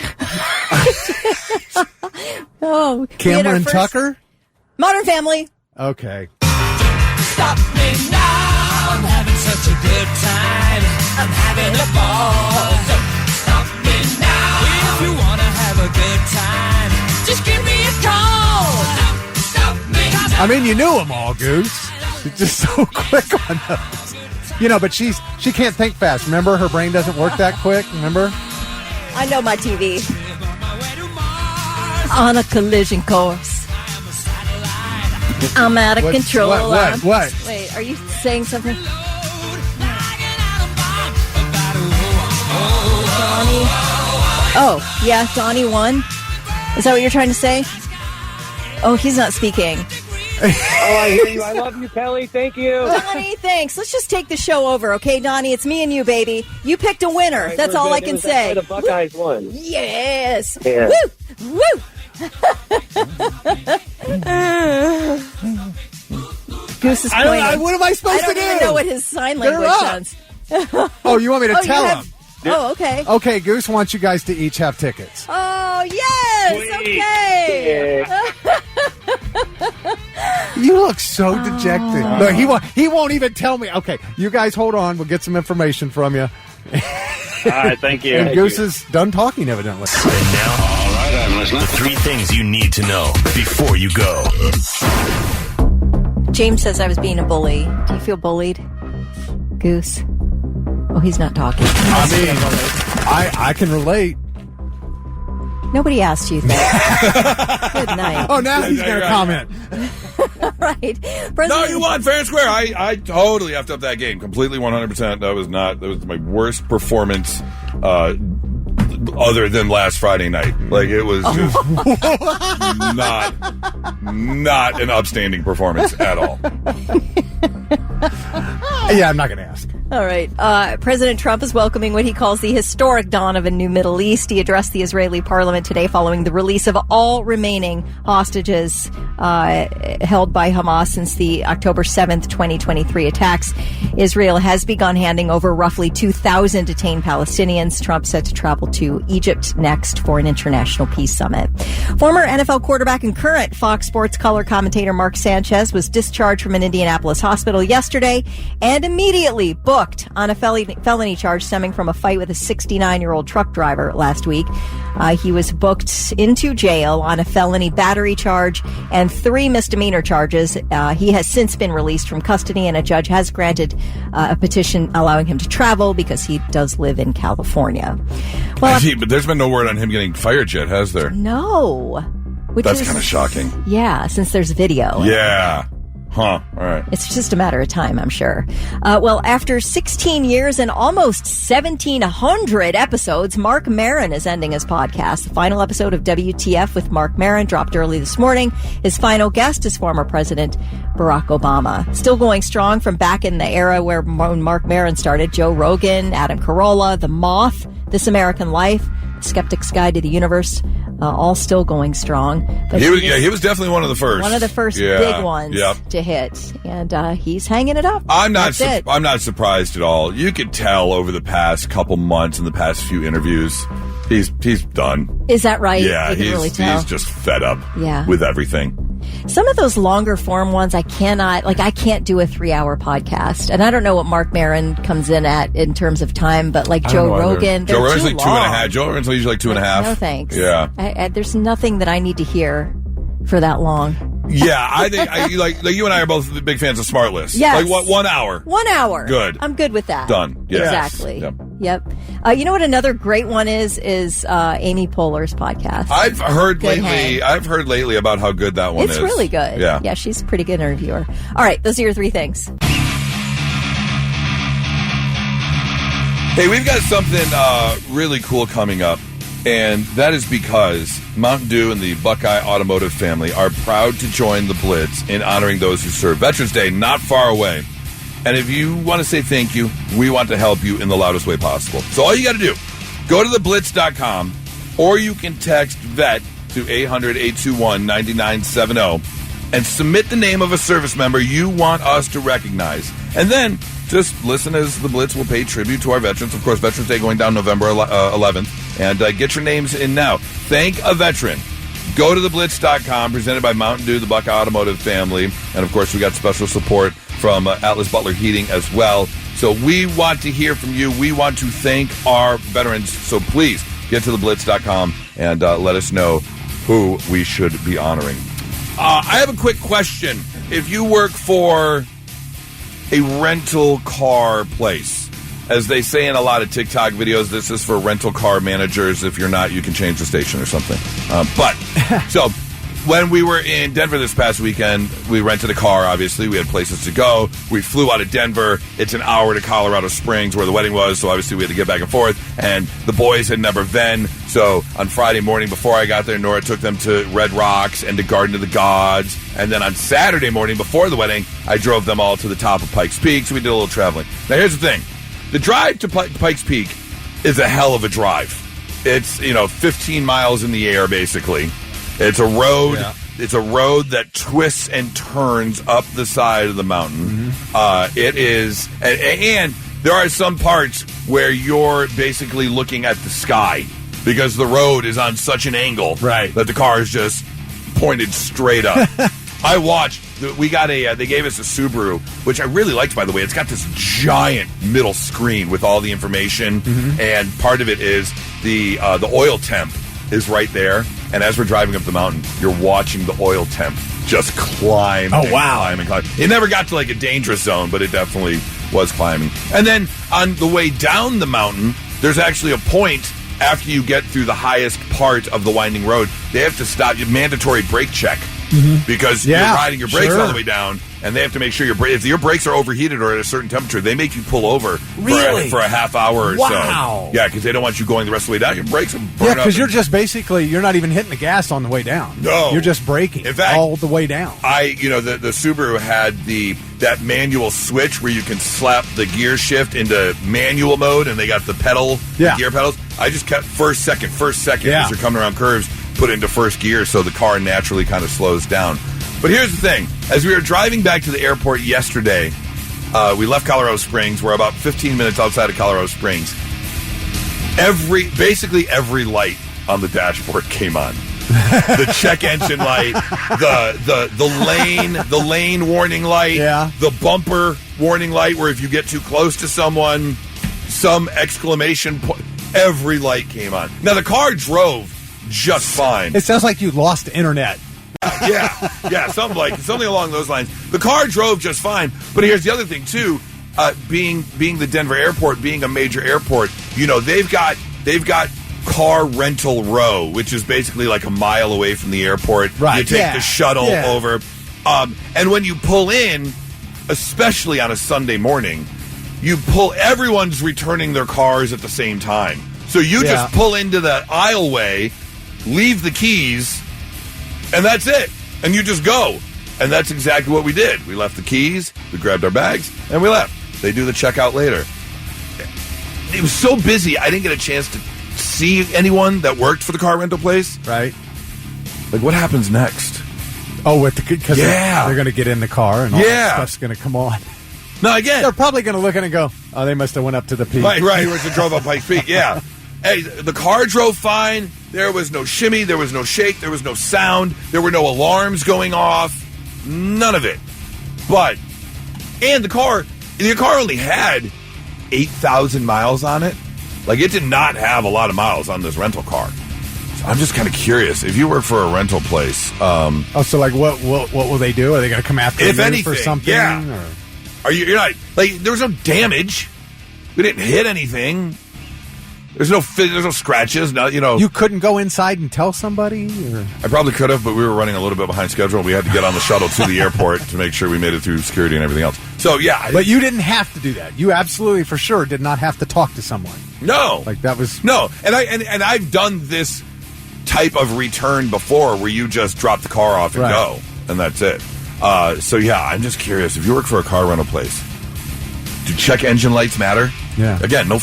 Oh, Cameron Tucker? Modern Family. Okay. Stop me now. I'm having such a good time. I'm having a ball. Don't stop me now. If you want to have a good time, just give me a call. Stop me now. I mean, you knew them all, Goose. She's just so quick on those. You know, but she can't think fast. Remember, her brain doesn't work that quick. Remember? I know my TV. On a collision course. I'm out of control. What? Wait, are you saying something? Donnie? Oh, yeah, Donnie won. Is that what you're trying to say? Oh, he's not speaking. Oh, I hear you. I love you, Kelly. Thank you. Donnie, thanks. Let's just take the show over, okay, Donnie? It's me and you, baby. You picked a winner. Right, that's all I can say. The Buckeyes won. Yes. Yeah. Woo! Woo! Goose is pointing. What am I supposed to do? I don't even know what his sign language sounds. Oh, you want me to tell him? Oh, okay. Okay, Goose wants you guys to each have tickets. Oh, yes! Sweet. Okay. You look so dejected. Look, he won't even tell me. Okay, you guys hold on. We'll get some information from you. All right, thank you. And Goose is done talking, evidently. And now, All right, I'm listening. the 3 things you need to know before you go. James says I was being a bully. Do you feel bullied, Goose? Oh, he's not talking. I mean, I can relate. Nobody asked you that. Good night. Oh, now he's going to comment. Right. No, you won fair and square. I totally effed up that game. Completely 100%. That was my worst performance other than last Friday night. Like, it was just not an upstanding performance at all. Yeah, I'm not going to ask. All right. President Trump is welcoming what he calls the historic dawn of a new Middle East. He addressed the Israeli parliament today following the release of all remaining hostages held by Hamas since the October 7th, 2023 attacks. Israel has begun handing over roughly 2,000 detained Palestinians. Trump set to travel to Egypt next for an international peace summit. Former NFL quarterback and current Fox Sports color commentator Mark Sanchez was discharged from an Indianapolis hospital yesterday and immediately booked on a felony charge stemming from a fight with a 69-year-old truck driver last week. He was booked into jail on a felony battery charge and 3 misdemeanor charges. He has since been released from custody, and a judge has granted a petition allowing him to travel because he does live in California. Well, But there's been no word on him getting fired yet, has there? no. That's kind of shocking. Yeah, since there's video. Yeah. Huh. All right. It's just a matter of time, I'm sure. Well, after 16 years and almost 1,700 episodes, Mark Maron is ending his podcast. The final episode of WTF with Mark Maron dropped early this morning. His final guest is former President Barack Obama. Still going strong from back in the era where Mark Maron started. Joe Rogan, Adam Carolla, The Moth, This American Life, Skeptic's Guide to the Universe, all still going strong. But he was definitely one of the first. One of the first big ones to hit, and he's hanging it up. I'm not surprised at all. You could tell over the past couple months and the past few interviews, he's done. Is that right? Yeah, you can really tell. He's just fed up. With everything. Some of those longer form ones, I can't do a 3-hour podcast. And I don't know what Mark Maron comes in at in terms of time, but like Joe Rogan, Joe Rogan's like 2.5. Joe Rogan's usually like 2.5. No thanks. Yeah. There's nothing that I need to hear for that long. Yeah, I think like you and I are both big fans of Smart List. Yes. Like what, 1 hour? 1 hour. Good. I'm good with that. Done. Yes. Exactly. Yep. Yep. You know what another great one is Amy Poehler's podcast. I've heard lately about how good that one is. It's really good. Yeah, she's a pretty good interviewer. All right, those are your 3 things. Hey, we've got something really cool coming up, and that is because Mountain Dew and the Buckeye Automotive family are proud to join the Blitz in honoring those who serve. Veterans Day, not far away. And if you want to say thank you, we want to help you in the loudest way possible. So all you got to do, go to theblitz.com, or you can text VET to 800-821-9970 and submit the name of a service member you want us to recognize. And then just listen as the Blitz will pay tribute to our veterans. Of course, Veterans Day going down November 11th. And get your names in now. Thank a veteran. Go to theblitz.com, presented by Mountain Dew, the Buckeye Automotive family. And, of course, we got special support from Atlas Butler Heating as well. So we want to hear from you. We want to thank our veterans. So please get to theblitz.com and let us know who we should be honoring. I have a quick question. If you work for a rental car place, as they say in a lot of TikTok videos, this is for rental car managers. If you're not, you can change the station or something. So when we were in Denver this past weekend, we rented a car, obviously. We had places to go. We flew out of Denver. It's an hour to Colorado Springs, where the wedding was, so obviously we had to get back and forth. And the boys had never been, so on Friday morning before I got there, Nora took them to Red Rocks and to Garden of the Gods. And then on Saturday morning before the wedding, I drove them all to the top of Pikes Peak, so we did a little traveling. Now, here's the thing. The drive to Pikes Peak is a hell of a drive. It's, 15 miles in the air, basically. It's a road. Yeah. It's a road that twists and turns up the side of the mountain. Mm-hmm. It is, and there are some parts where you're basically looking at the sky because the road is on such an angle that the car is just pointed straight up. I watched. They gave us a Subaru, which I really liked, by the way. It's got this giant middle screen with all the information, and part of it is the oil temp is right there. And as we're driving up the mountain, you're watching the oil temp just climb. Oh, wow. Climb and climb. It never got to like a dangerous zone, but it definitely was climbing. And then on the way down the mountain, there's actually a point after you get through the highest part of the winding road. They have to stop you, mandatory brake check. Because you're riding your brakes all the way down, and they have to make sure if your brakes are overheated or at a certain temperature, they make you pull over for a half hour or so. Yeah, because they don't want you going the rest of the way down. Your brakes are burning up. Yeah, because you're just basically, you're not even hitting the gas on the way down. No. You're just braking all the way down. The Subaru had that manual switch where you can slap the gear shift into manual mode, and they got the gear pedals. I just kept first, second as you're coming around curves, put into first gear so the car naturally kind of slows down. But here's the thing. As we were driving back to the airport yesterday, we left Colorado Springs. We're about 15 minutes outside of Colorado Springs. Basically every light on the dashboard came on. The check engine light, the lane warning light, the bumper warning light where if you get too close to someone, some exclamation point, every light came on. Now the car drove just fine. It sounds like you lost the internet. Something along those lines. The car drove just fine, but here's the other thing too. Being the Denver airport, being a major airport, they've got car rental row, which is basically like a mile away from the airport. Right. You take the shuttle over, and when you pull in, especially on a Sunday morning, everyone's returning their cars at the same time. So you just pull into the aisleway, leave the keys, and that's it. And you just go. And that's exactly what we did. We left the keys, we grabbed our bags, and we left. They do the checkout later. It was so busy, I didn't get a chance to see anyone that worked for the car rental place. Right. Like, what happens next? Oh, because they're going to get in the car and all that stuff's going to come on. No, again. They're probably going to look at it and go, oh, they must have went up to the peak. Right. We drove up Pikes Peak, yeah. Hey, the car drove fine. There was no shimmy. There was no shake. There was no sound. There were no alarms going off. None of it. And the car only had 8,000 miles on it. Like, it did not have a lot of miles on this rental car. So I'm just kind of curious. If you work for a rental place. So like what will they do? Are they going to come after you for something? Yeah. Or? You're not, like, there was no damage. We didn't hit anything. There's no scratches. No, You couldn't go inside and tell somebody? Or? I probably could have, but we were running a little bit behind schedule. We had to get on the shuttle to the airport to make sure we made it through security and everything else. So, yeah. But you didn't have to do that. You absolutely, for sure, did not have to talk to someone. No. Like, that was... No. And I've done this type of return before where you just drop the car off and go, and that's it. So, yeah, I'm just curious. If you work for a car rental place, do check engine lights matter? Yeah. Again, no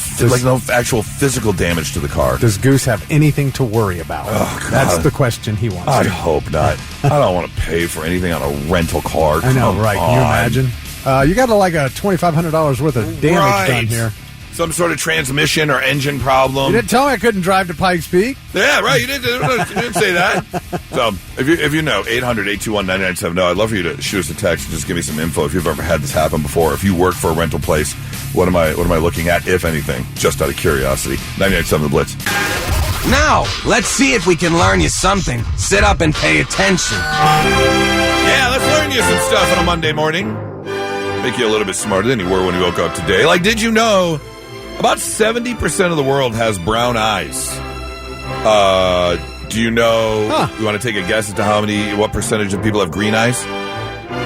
actual physical damage to the car. Does Goose have anything to worry about? Oh, God. That's the question he wants. I hope not. I don't want to pay for anything on a rental car. I know, Come right? on. Can you imagine? You got like a $2,500 worth of damage done here. Some sort of transmission or engine problem. You didn't tell me I couldn't drive to Pikes Peak. Yeah, right. You didn't say that. So, if you know, 800-821-9970, I'd love for you to shoot us a text and just give me some info if you've ever had this happen before. If you work for a rental place, what am I looking at, if anything? Just out of curiosity. 99.7 The Blitz. Now, let's see if we can learn you something. Sit up and pay attention. Yeah, let's learn you some stuff on a Monday morning. Make you a little bit smarter than you were when you woke up today. Like, did you know about 70% of the world has brown eyes? Do you know, you want to take a guess as to what percentage of people have green eyes?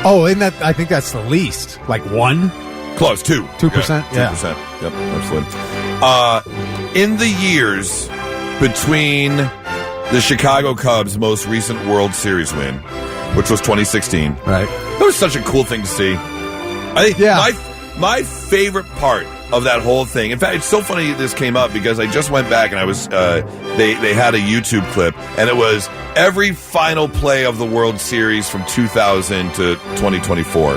Oh, I think that's the least. Like 1? Close, 2. 2%? Yeah. 2%. Yep, absolutely. In the years between the Chicago Cubs' most recent World Series win, which was 2016. Right. That was such a cool thing to see. I think my favorite part of that whole thing. In fact, it's so funny this came up because I just went back and I was they had a YouTube clip and it was every final play of the World Series from 2000 to 2024.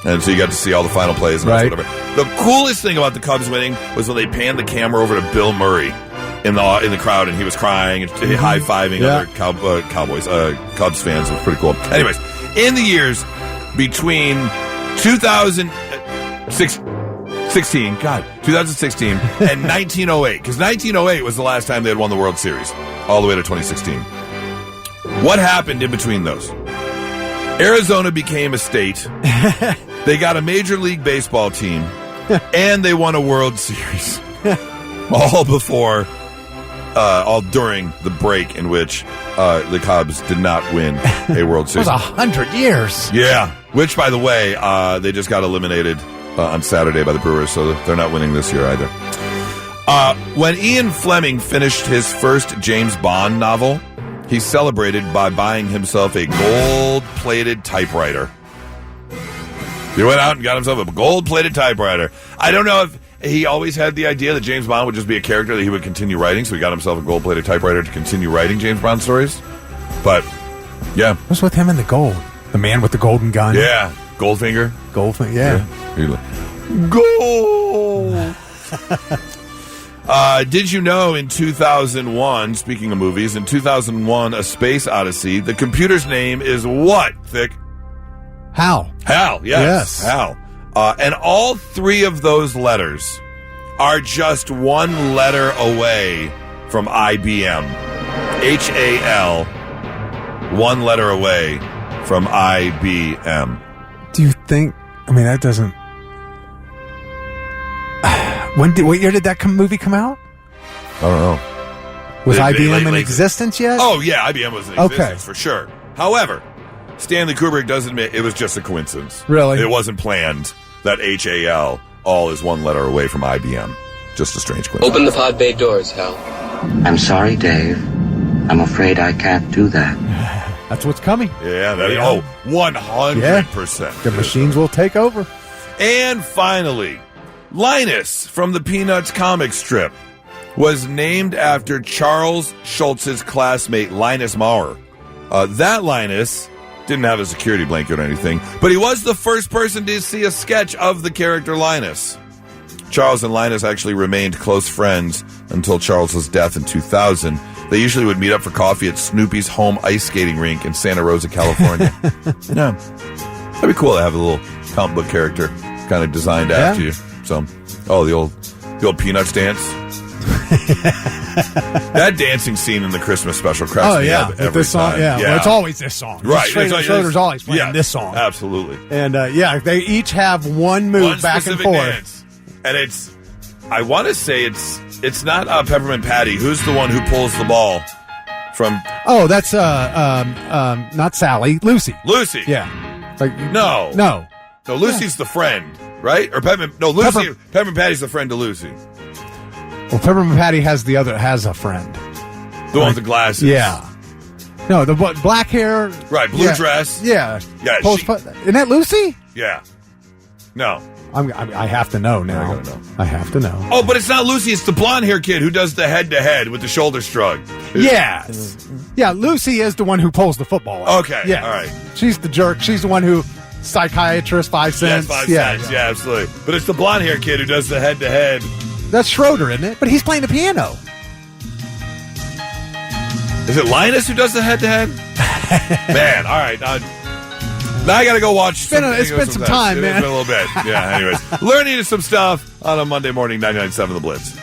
And so you got to see all the final plays and whatever. The coolest thing about the Cubs winning was when they panned the camera over to Bill Murray in the crowd and he was crying and high-fiving other Cubs fans. It was pretty cool. Anyways, in the years between 2016 and 1908, because 1908 was the last time they had won the World Series, all the way to 2016. What happened in between those? Arizona became a state. They got a Major League Baseball team, and they won a World Series. All during the break in which the Cubs did not win a World Series. It was 100 years. Yeah, which, by the way, they just got eliminated on Saturday by the Brewers, so they're not winning this year either. When Ian Fleming finished his first James Bond novel, he celebrated by buying himself a gold-plated typewriter. He went out and got himself a gold-plated typewriter. I don't know if he always had the idea that James Bond would just be a character that he would continue writing, so he got himself a gold-plated typewriter to continue writing James Bond stories. But, yeah. What's with him and the gold? The man with the golden gun? Yeah. Goldfinger? Goldfinger, yeah. Gold! Did you know in 2001, speaking of movies, in 2001, A Space Odyssey, the computer's name is what, Thick? Hal. Hal, yes. Hal. And all 3 of those letters are just 1 letter away from IBM. H-A-L, 1 letter away from IBM. Do you think... I mean, that doesn't... What year did that movie come out? I don't know. Was IBM in existence yet? Oh, yeah, IBM was in existence for sure. However, Stanley Kubrick does admit it was just a coincidence. Really? It wasn't planned that H-A-L all is 1 letter away from IBM. Just a strange coincidence. Open the pod bay doors, Hal. I'm sorry, Dave. I'm afraid I can't do that. That's what's coming. Yeah, 100%. Yeah. The machines will take over. And finally, Linus from the Peanuts comic strip was named after Charles Schultz's classmate Linus Maurer. That Linus didn't have a security blanket or anything, but he was the first person to see a sketch of the character Linus. Charles and Linus actually remained close friends until Charles's death in 2000. They usually would meet up for coffee at Snoopy's home ice skating rink in Santa Rosa, California. Yeah. That'd be cool to have a little comic book character kind of designed after you. So, the old Peanuts dance. That dancing scene in the Christmas special cracks me up every time. Yeah. Well, it's always this song. Right. Schroeder's always playing this song. Absolutely. And, they each have one move back and forth. Dance. And I want to say it's It's not Peppermint Patty. Who's the one who pulls the ball from? Oh, that's not Sally. Lucy. Lucy. Yeah. Like, No. Lucy's the friend, right? Or Peppermint? No, Lucy. Peppermint Patty's the friend to Lucy. Well, Peppermint Patty has a friend. The one with the glasses. Yeah. No, the black hair. Right, blue dress. Yeah. Yeah. Isn't that Lucy? Yeah. No. I have to know now. I have to know. Oh, but it's not Lucy. It's the blonde hair kid who does the head-to-head with the shoulder shrug. Yes. Yeah, Lucy is the one who pulls the football out. Okay. Yeah. All right. She's the jerk. She's the one who psychiatrist 5 cents. Yes, 5 cents. Yeah, absolutely. But it's the blonde hair kid who does the head-to-head. That's Schroeder, isn't it? But he's playing the piano. Is it Linus who does the head-to-head? Man, all right. Now I got to go watch. It's been some time, man. It's been a little bit. Yeah, anyways. Learning some stuff on a Monday morning, 99.7 The Blitz.